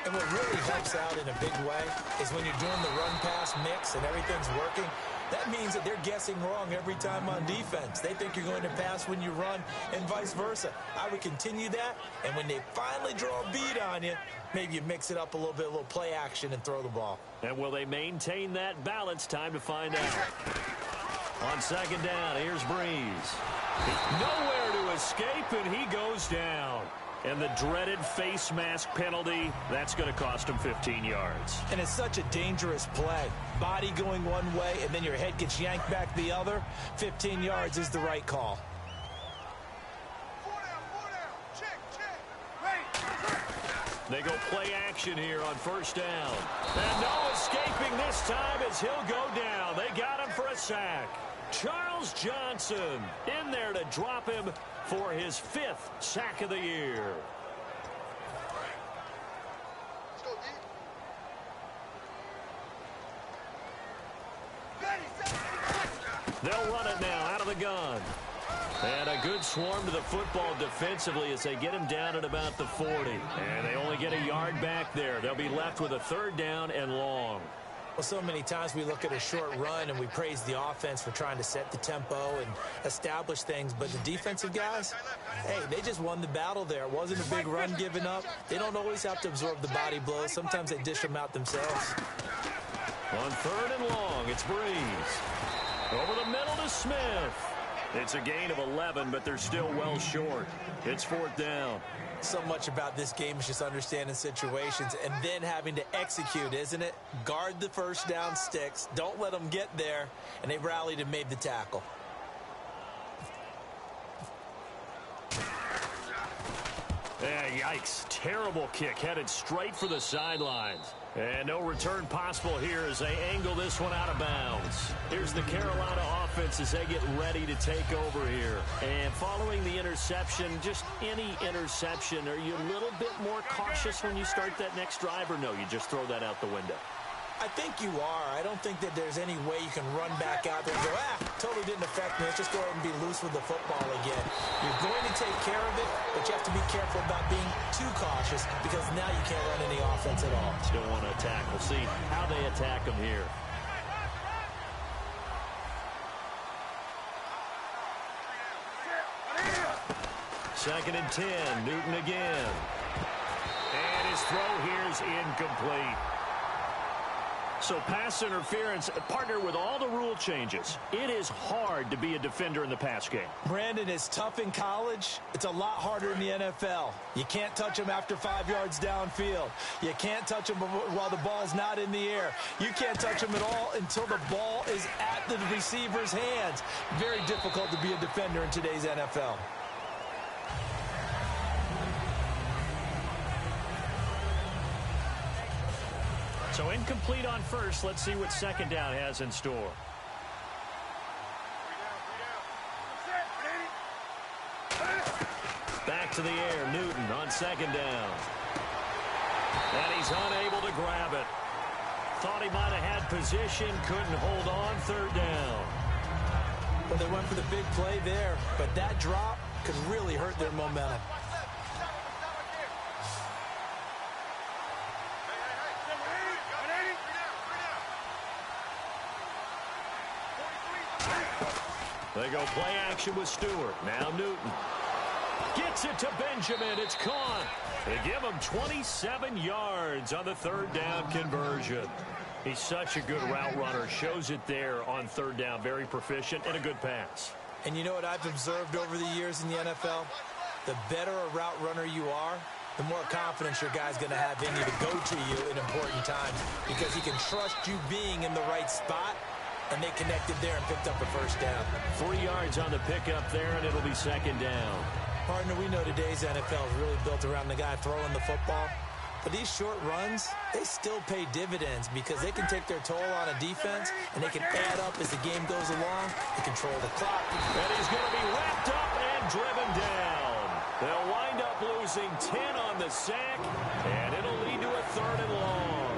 And what really helps out in a big way is when you're doing the run-pass mix and everything's working, that means that they're guessing wrong every time on defense. They think you're going to pass when you run and vice versa. I would continue that, and when they finally draw a beat on you, maybe you mix it up a little bit, a little play action, and throw the ball. And will they maintain that balance? Time to find out. On second down, here's Breeze. Nowhere to escape, and he goes down. And the dreaded face mask penalty, that's going to cost him 15 yards. And it's such a dangerous play. Body going one way, and then your head gets yanked back the other. 15 yards is the right call. They go play action here on first down. And no escaping this time as he'll go down. They got him for a sack. Charles Johnson in there to drop him for his 5th sack of the year. They'll run it now out of the gun. And a good swarm to the football defensively as they get him down at about the 40. And they only get a yard back there. They'll be left with a third down and long. Well, so many times we look at a short run and we praise the offense for trying to set the tempo and establish things. But the defensive guys, hey, they just won the battle there. It wasn't a big run given up. They don't always have to absorb the body blows. Sometimes they dish them out themselves. On third and long, it's Breeze. Over the middle to Smith. It's a gain of 11, but they're still well short. It's fourth down. So much about this game is just understanding situations and then having to execute, isn't it? Guard the first down sticks. Don't let them get there. And they rallied and made the tackle. Yikes. Terrible kick headed straight for the sidelines. And no return possible here as they angle this one out of bounds. Here's the Carolina offense as they get ready to take over here. And following the interception, just any interception, are you a little bit more cautious when you start that next drive, or no, you just throw that out the window? I think you are. I don't think that there's any way you can run back out there and go, totally didn't affect me. Let's just go ahead and be loose with the football again. You're going to take care of it, but you have to be careful about being too cautious because now you can't run any offense at all. Still want to attack. We'll see how they attack them here. Second and 10. Newton again. And his throw here is incomplete. So pass interference, partner with all the rule changes. It is hard to be a defender in the pass game. Brandon, is tough in college. It's a lot harder in the NFL. You can't touch him after 5 yards downfield. You can't touch him while the ball's not in the air. You can't touch him at all until the ball is at the receiver's hands. Very difficult to be a defender in today's NFL. So incomplete on first. Let's see what second down has in store. Back to the air. Newton on second down. And he's unable to grab it. Thought he might have had position. Couldn't hold on. Third down. Well, they went for the big play there, but that drop could really hurt their momentum. They go play action with Stewart. Now Newton. Gets it to Benjamin. It's caught. They give him 27 yards on the third down conversion. He's such a good route runner. Shows it there on third down. Very proficient and a good pass. And you know what I've observed over the years in the NFL? The better a route runner you are, the more confidence your guy's going to have in you to go to you in important times because he can trust you being in the right spot. And they connected there and picked up a first down. 3 yards on the pickup there, and it'll be second down. Partner, we know today's NFL is really built around the guy throwing the football. But these short runs, they still pay dividends because they can take their toll on a defense, and they can add up as the game goes along. They control the clock. And he's going to be wrapped up and driven down. They'll wind up losing 10 on the sack, and it'll lead to a 3rd and long.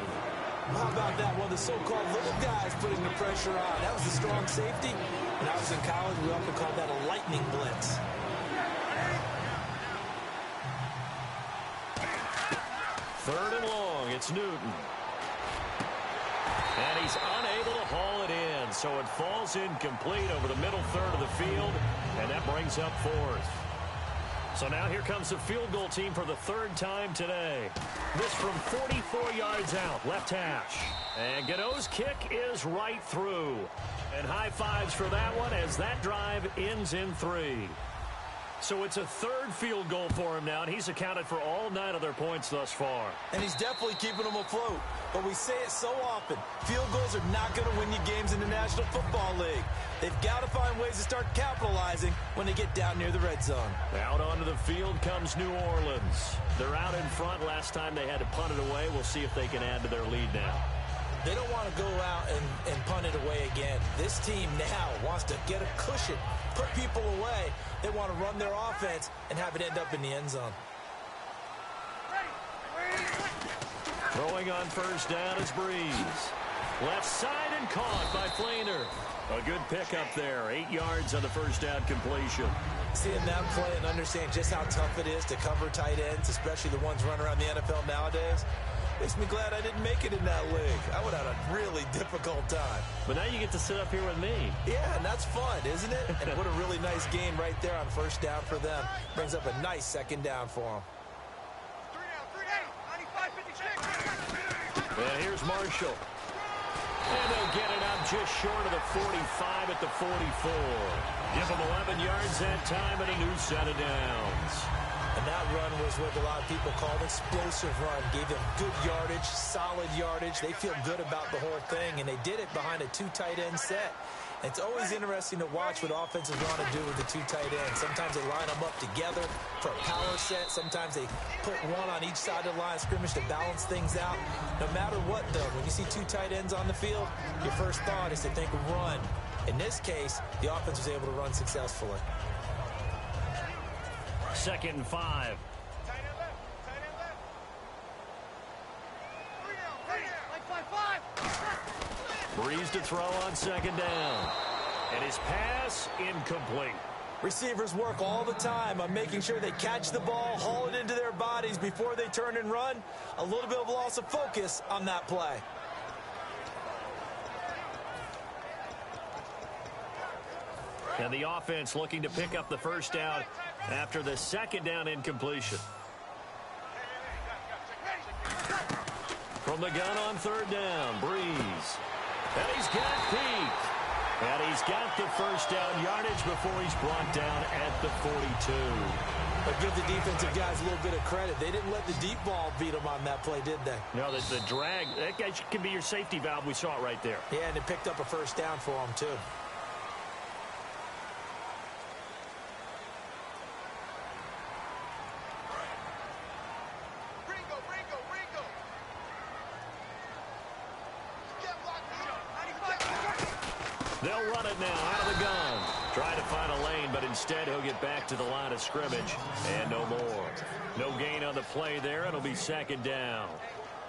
How about that? One of the so-called little guys putting the pressure on. That was a strong safety. When I was in college, we often called that a lightning blitz. Third and long, it's Newton. And he's unable to haul it in, so it falls incomplete over the middle third of the field, and that brings up 4th. So now here comes the field goal team for the 3rd time today. This from 44 yards out, left hash. And Gano's kick is right through. And high fives for that one as that drive ends in 3. So it's a 3rd field goal for him now, and he's accounted for all 9 of their points thus far. And he's definitely keeping them afloat. But we say it so often, field goals are not going to win you games in the National Football League. They've got to find ways to start capitalizing when they get down near the red zone. Out onto the field comes New Orleans. They're out in front. Last time they had to punt it away. We'll see if they can add to their lead now. They don't want to go out and punt it away again. This team now wants to get a cushion, put people away. They want to run their offense and have it end up in the end zone. Throwing on first down is Breeze. Left side and caught by Flainer. A good pickup there. 8 yards on the first down completion. Seeing that play and understand just how tough it is to cover tight ends, especially the ones running around the NFL nowadays, makes me glad I didn't make it in that league. I would have had a really difficult time. But now you get to sit up here with me. Yeah, and that's fun, isn't it? And what a really nice game right there on first down for them. Brings up a nice 2nd down for them. And here's Marshall. And they'll get it up just short of the 45 at the 44. Give them 11 yards that time and a new set of downs. And that run was what a lot of people call an explosive run. Gave them good yardage, solid yardage. They feel good about the whole thing, and they did it behind a 2 tight end set. It's always interesting to watch what offenses want to do with the 2 tight ends. Sometimes they line them up together for a power set. Sometimes they put one on each side of the line of scrimmage to balance things out. No matter what, though, when you see 2 tight ends on the field, your first thought is to think run. In this case, the offense was able to run successfully. 2nd and 5. Breeze to throw on 2nd down. And his pass incomplete. Receivers work all the time on making sure they catch the ball, haul it into their bodies before they turn and run. A little bit of loss of focus on that play. And the offense looking to pick up the first down after the 2nd down incompletion. From the gun on 3rd down, Breeze. And he's got Pete. And he's got the first down yardage before he's brought down at the 42. But give the defensive guys a little bit of credit. They didn't let the deep ball beat them on that play, did they? No, the drag, that guy can be your safety valve. We saw it right there. Yeah, and it picked up a first down for them, too. They'll run it now out of the gun. Trying to find a lane, but instead he'll get back to the line of scrimmage. And no more. No gain on the play there. It'll be 2nd down.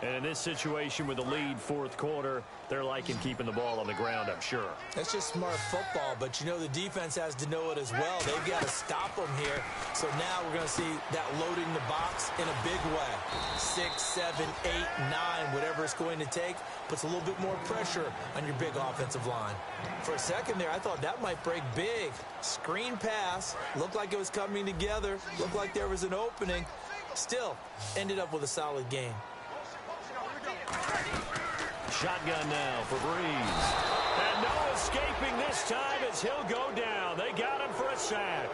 And in this situation with the lead 4th quarter, they're liking keeping the ball on the ground, I'm sure. That's just smart football, but you know the defense has to know it as well. They've got to stop them here. So now we're going to see that loading the box in a big way. 6, 7, 8, 9, whatever it's going to take, puts a little bit more pressure on your big offensive line. For a second there, I thought that might break big. Screen pass, looked like it was coming together, looked like there was an opening. Still, ended up with a solid game. Shotgun now for Breeze. And no escaping this time as he'll go down. They got him for a sack.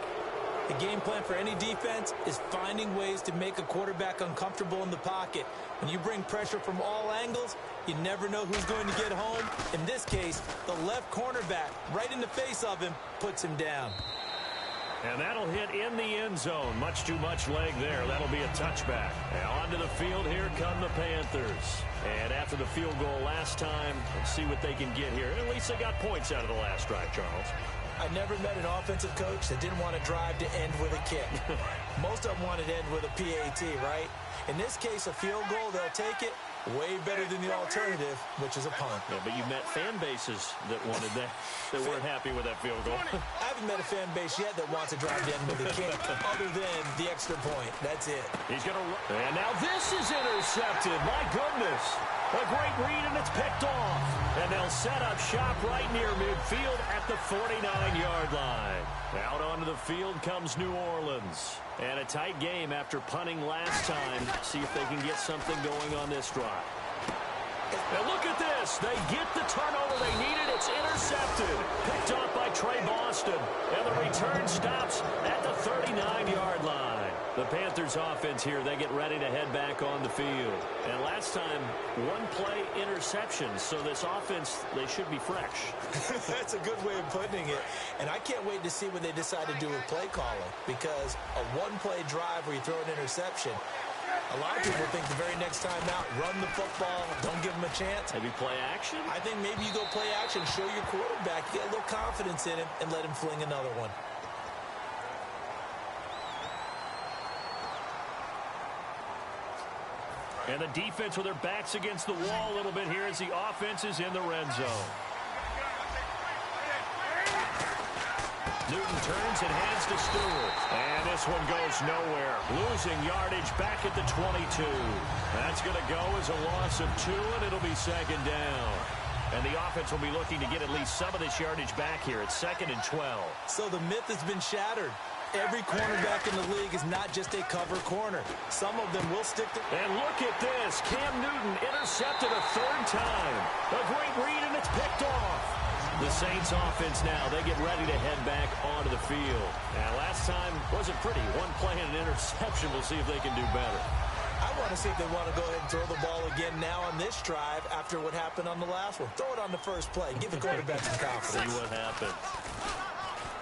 The game plan for any defense is finding ways to make a quarterback uncomfortable in the pocket. When you bring pressure from all angles, you never know who's going to get home. In this case, the left cornerback, right in the face of him, puts him down. And that'll hit in the end zone. Much too much leg there. That'll be a touchback. Now onto the field. Here come the Panthers. And after the field goal last time, let's see what they can get here. At least they got points out of the last drive, Charles. I never met an offensive coach that didn't want to drive to end with a kick. Most of them wanted to end with a PAT, right? In this case, a field goal, they'll take it. Way better than the alternative, which is a punt. Yeah, but you met fan bases that wanted that, that weren't happy with that field goal. I haven't met a fan base yet that wants to drive to end with a kick, other than the extra point. That's it. He's going to run. And now this is intercepted. My goodness. A great read, and it's picked off. And they'll set up shop right near midfield at the 49-yard line. Out onto the field comes New Orleans. And a tight game after punting last time. See if they can get something going on this drive. Now look at this. They get the turnover they needed. It's intercepted. Picked off by Trey Boston. And the return stops at the 39-yard line. The Panthers offense here, they get ready to head back on the field. And last time, one play interception. So this offense, they should be fresh. That's a good way of putting it. And I can't wait to see what they decide to do with play calling. Because a one-play drive where you throw an interception, a lot of people think the very next time out, run the football, don't give them a chance. Maybe play action? I think maybe you go play action, show your quarterback, get a little confidence in him, and let him fling another one. And the defense with their backs against the wall a little bit here as the offense is in the red zone. Newton turns and hands to Stewart. And this one goes nowhere. Losing yardage back at the 22. That's going to go as a loss of 2, and it'll be second down. And the offense will be looking to get at least some of this yardage back here. It's 2nd and 12. So the myth has been shattered. Every cornerback in the league is not just a cover corner. Some of them will stick to... And look at this. Cam Newton intercepted a 3rd time. A great read, and it's picked off. The Saints offense now, they get ready to head back onto the field. Now, last time wasn't pretty. One play and an interception. We'll see if they can do better. I want to see if they want to go ahead and throw the ball again now on this drive after what happened on the last one. Throw it on the first play. Give the quarterback some confidence. See what happens.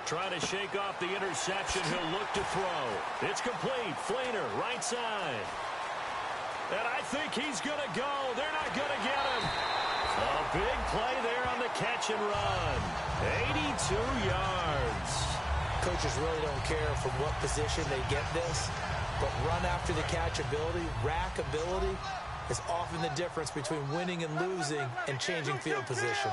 Trying to shake off the interception. He'll look to throw. It's complete. Fleener, right side. And I think he's going to go. They're not going to get him. A big play there on the catch and run. 82 yards. Coaches really don't care from what position they get this, but run after the catch ability, rack ability, is often the difference between winning and losing and changing field position.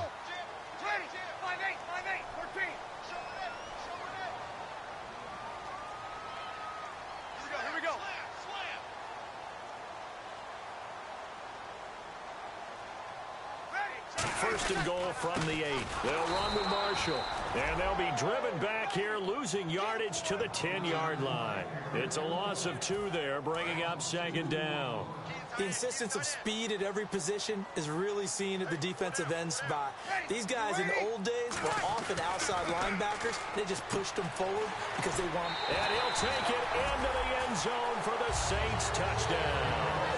First and goal from the 8. They'll run with Marshall. And they'll be driven back here, losing yardage to the 10-yard line. It's a loss of 2 there, bringing up 2nd down. The insistence of speed at every position is really seen at the defensive end spot. These guys in the old days were often outside linebackers. They just pushed them forward because they want... And he'll take it into the end zone for the Saints touchdown.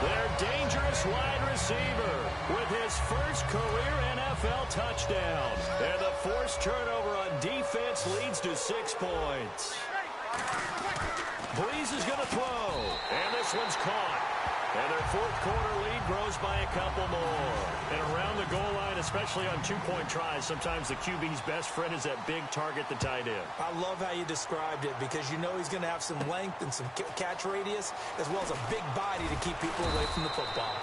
Their dangerous wide receiver with his first career NFL touchdown. And the forced turnover on defense leads to 6 points. Breeze is going to throw. And this one's caught. And their 4th quarter lead grows by a couple more. And around the goal line, especially on 2-point tries, sometimes the QB's best friend is that big target, the tight end. I love how you described it because you know he's going to have some length and some catch radius as well as a big body to keep people away from the football.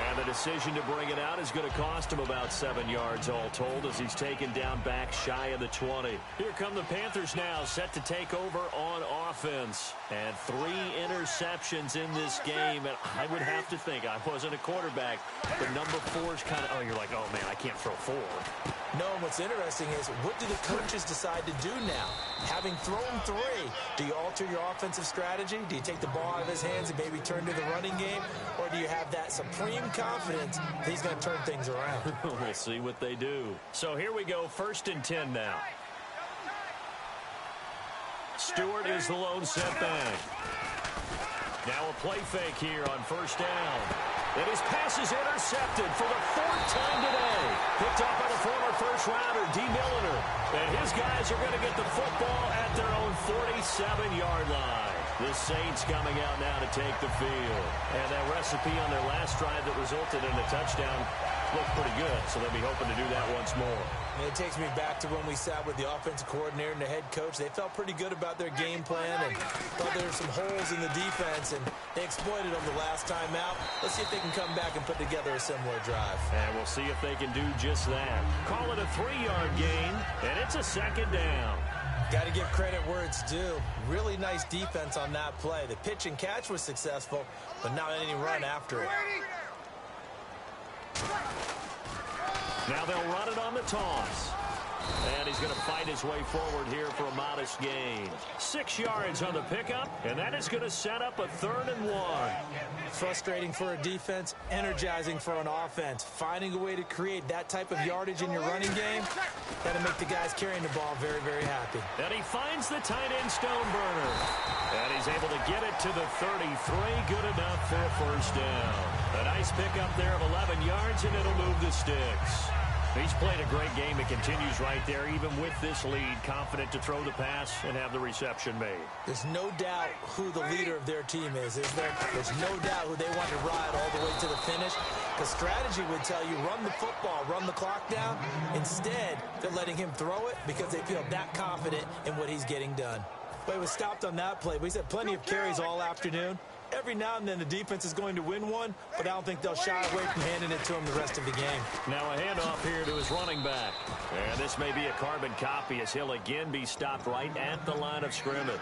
And the decision to bring it out is going to cost him about 7 yards all told as he's taken down back shy of the 20. Here come the Panthers now, set to take over on offense. And 3 interceptions in this game. And I would have to think, I wasn't a quarterback, but number 4 is kind of, oh, you're like, oh, man, I can't throw 4. No, and what's interesting is what do the coaches decide to do now? Having thrown 3, do you alter your offensive strategy? Do you take the ball out of his hands and maybe turn to the running game? Or do you have that supreme confidence that he's going to turn things around? We'll see what they do. So here we go, 1st and 10 now. Stewart is the lone setback. Now a play fake here on 1st down. And his pass is intercepted for the 4th time today. Picked off by the former first rounder, D. Milliner. And his guys are going to get the football at their own 47-yard line. The Saints coming out now to take the field. And that recipe on their last drive that resulted in a touchdown looked pretty good, so they'll be hoping to do that once more. And it takes me back to when we sat with the offensive coordinator and the head coach. They felt pretty good about their game plan and thought there were some holes in the defense, and they exploited them the last time out. Let's see if they can come back and put together a similar drive. And we'll see if they can do just that. Call it a 3-yard gain, and it's a second down. Got to give credit where it's due. Really nice defense on that play. The pitch and catch was successful, but not any run after it. Now they'll run it on the toss. And he's going to fight his way forward here for a modest gain. 6 yards on the pickup, and that is going to set up a 3rd and 1. Frustrating for a defense, energizing for an offense. Finding a way to create that type of yardage in your running game, that'll make the guys carrying the ball very, very happy. And he finds the tight end Stoneburner. And he's able to get it to the 33. Good enough for a first down. A nice pickup there of 11 yards, and it'll move the sticks. He's played a great game. It continues right there, even with this lead, confident to throw the pass and have the reception made. There's no doubt who the leader of their team is there? There's no doubt who they want to ride all the way to the finish. The strategy would tell you, run the football, run the clock down. Instead, they're letting him throw it because they feel that confident in what he's getting done. But he was stopped on that play. But he's had plenty of carries all afternoon. Every now and then the defense is going to win one, but I don't think they'll shy away from handing it to him the rest of the game. Now a handoff here to his running back. And this may be a carbon copy as he'll again be stopped right at the line of scrimmage.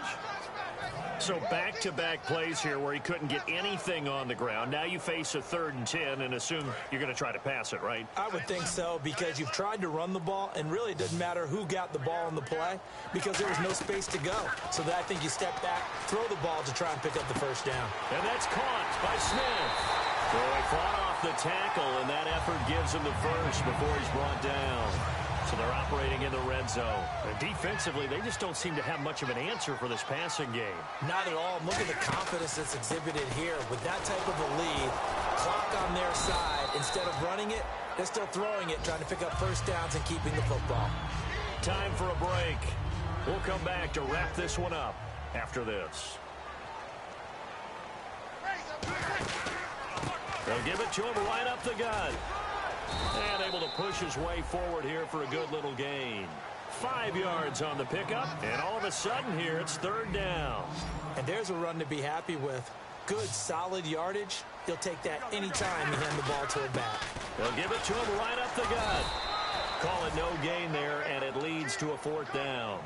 So back-to-back plays here where he couldn't get anything on the ground. Now you face a 3rd and 10 and assume you're going to try to pass it, right? I would think so, because you've tried to run the ball, and really it doesn't matter who got the ball in the play because there was no space to go. So that I think you step back, throw the ball to try and pick up the first down. And that's caught by Smith. So he fought off the tackle, and that effort gives him the first before he's brought down. So they're operating in the red zone. And defensively, they just don't seem to have much of an answer for this passing game. Not at all. Look at the confidence that's exhibited here. With that type of a lead, clock on their side, instead of running it, they're still throwing it, trying to pick up first downs and keeping the football. Time for a break. We'll come back to wrap this one up after this. They'll give it to him right up the gut. And able to push his way forward here for a good little gain. 5 yards on the pickup, and all of a sudden here it's 3rd down. And there's a run to be happy with. Good, solid yardage. He'll take that anytime you hand the ball to a back. They'll give it to him right up the gut. Call it no gain there, and it leads to a 4th down.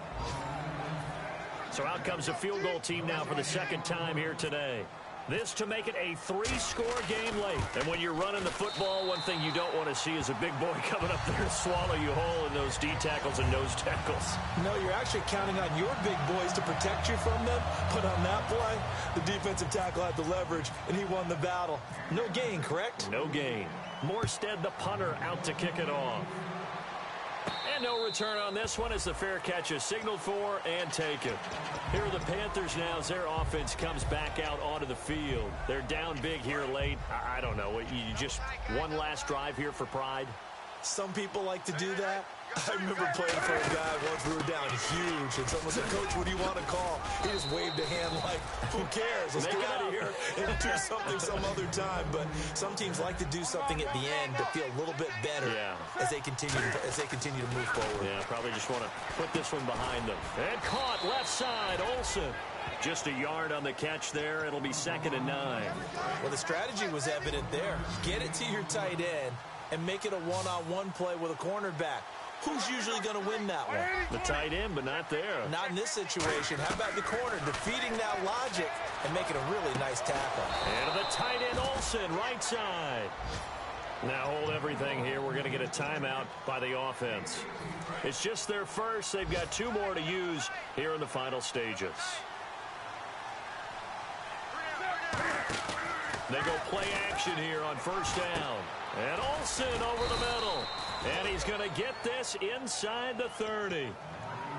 So out comes the field goal team now for the 2nd time here today. This to make it a 3-score game late. And when you're running the football, one thing you don't want to see is a big boy coming up there to swallow you whole in those D tackles and nose tackles. No, you're actually counting on your big boys to protect you from them. But on that play, the defensive tackle had the leverage, and he won the battle. No gain, correct? No gain. Morstead, the punter, out to kick it off. And no return on this one as the fair catch is signaled for and taken. Here are the Panthers now as their offense comes back out onto the field. They're down big here late. I don't know. You just one last drive here for pride? Some people like to do that. I remember playing for a guy once. We were down huge, and someone said, "Coach, what do you want to call?" He just waved a hand like, "Who cares? Let's get out of here and do something some other time." But some teams like to do something at the end to feel a little bit better as they continue to move forward. Yeah, probably just want to put this one behind them. And caught left side, Olsen. Just a yard on the catch there. It'll be 2nd and 9. Well, the strategy was evident there. Get it to your tight end and make it a one-on-one play with a cornerback. Who's usually going to win that one? The tight end, but not there. Not in this situation. How about the corner defeating that logic and making a really nice tackle? And the tight end, Olsen, right side. Now hold everything here. We're going to get a timeout by the offense. It's just their first. They've got 2 more to use here in the final stages. They go play action here on 1st down. And Olsen over the middle. And he's going to get this inside the 30.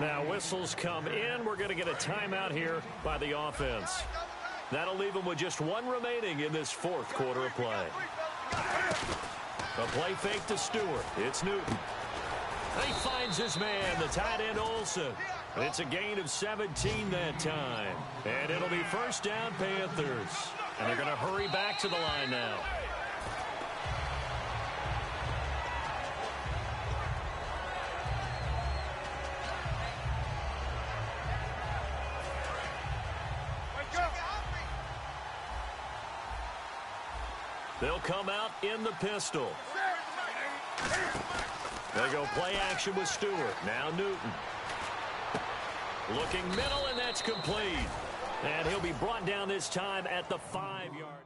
Now whistles come in. We're going to get a timeout here by the offense. That'll leave them with just 1 remaining in this 4th quarter of play. A play fake to Stewart. It's Newton. He finds his man, the tight end Olsen. It's a gain of 17 that time. And it'll be first down Panthers. And they're going to hurry back to the line now. They'll come out in the pistol. They go play action with Stewart. Now Newton. Looking middle, and that's complete. And he'll be brought down this time at the 5-yard.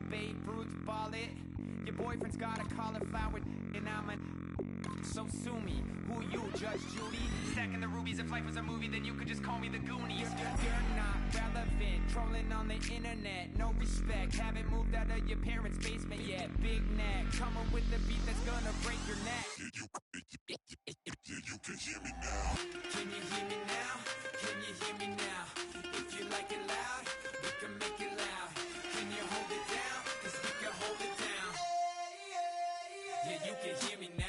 Babe Ruth ball it. Your boyfriend's got a cauliflower and I'm a... So sue me. Who you, Judge Judy? Stacking the rubies. If life was a movie, then you could just call me the Goonies. You're not relevant. Trolling on the internet. No respect. Haven't moved out of your parents' basement yet. Big neck. Coming with the beat that's gonna break your neck. You can hear me now. Can you hear me now? Can you hear me now? If you like it loud, we can make it loud. Can you hold it down? 'Cause we can hold it down. Yeah, you can hear me now.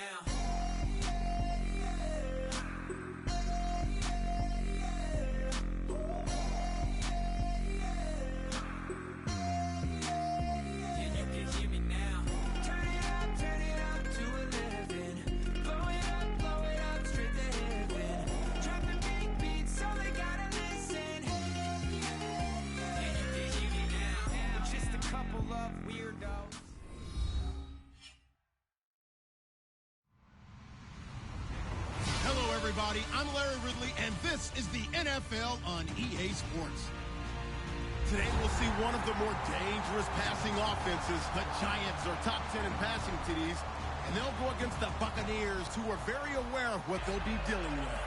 Hello, everybody. I'm Larry Ridley, and this is the NFL on EA Sports. Today, we'll see one of the more dangerous passing offenses. The Giants are top 10 in passing TDs, and they'll go against the Buccaneers, who are very aware of what they'll be dealing with.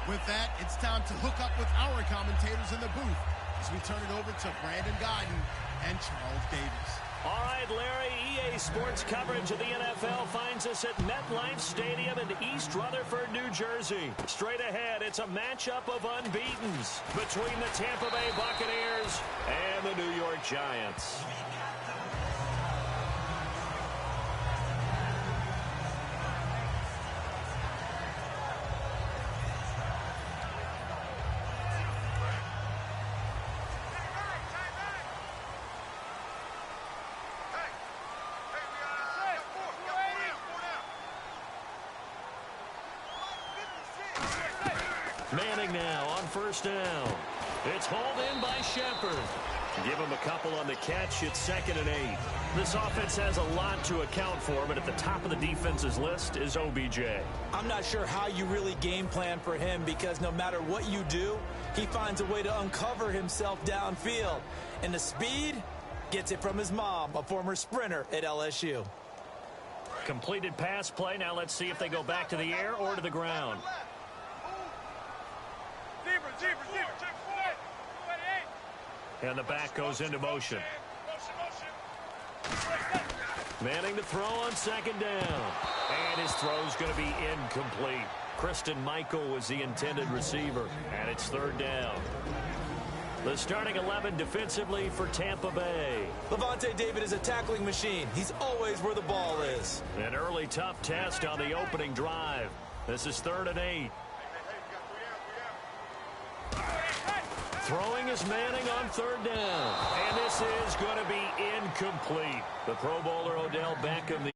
With that, it's time to hook up with our commentators in the booth as we turn it over to Brandon Guyton and Charles Davis. All right, Larry, EA Sports coverage of the NFL finds us at MetLife Stadium in East Rutherford, New Jersey. Straight ahead, it's a matchup of unbeatens between the Tampa Bay Buccaneers and the New York Giants. Manning now on first down. It's hauled in by Shepard. Give him a couple on the catch. It's 2nd and 8. This offense has a lot to account for, but at the top of the defense's list is OBJ. I'm not sure how you really game plan for him because no matter what you do, he finds a way to uncover himself downfield. And the speed gets it from his mom, a former sprinter at LSU. Completed pass play. Now let's see if they go back to the air or to the ground. And the back goes into motion. Manning to throw on 2nd down. And his throw's going to be incomplete. Christian Michael was the intended receiver. And it's 3rd down. The starting 11 defensively for Tampa Bay. Levante David is a tackling machine. He's always where the ball is. An early tough test on the opening drive. This is 3rd and 8. Throwing is Manning on 3rd down. And this is going to be incomplete. The Pro Bowler Odell Beckham,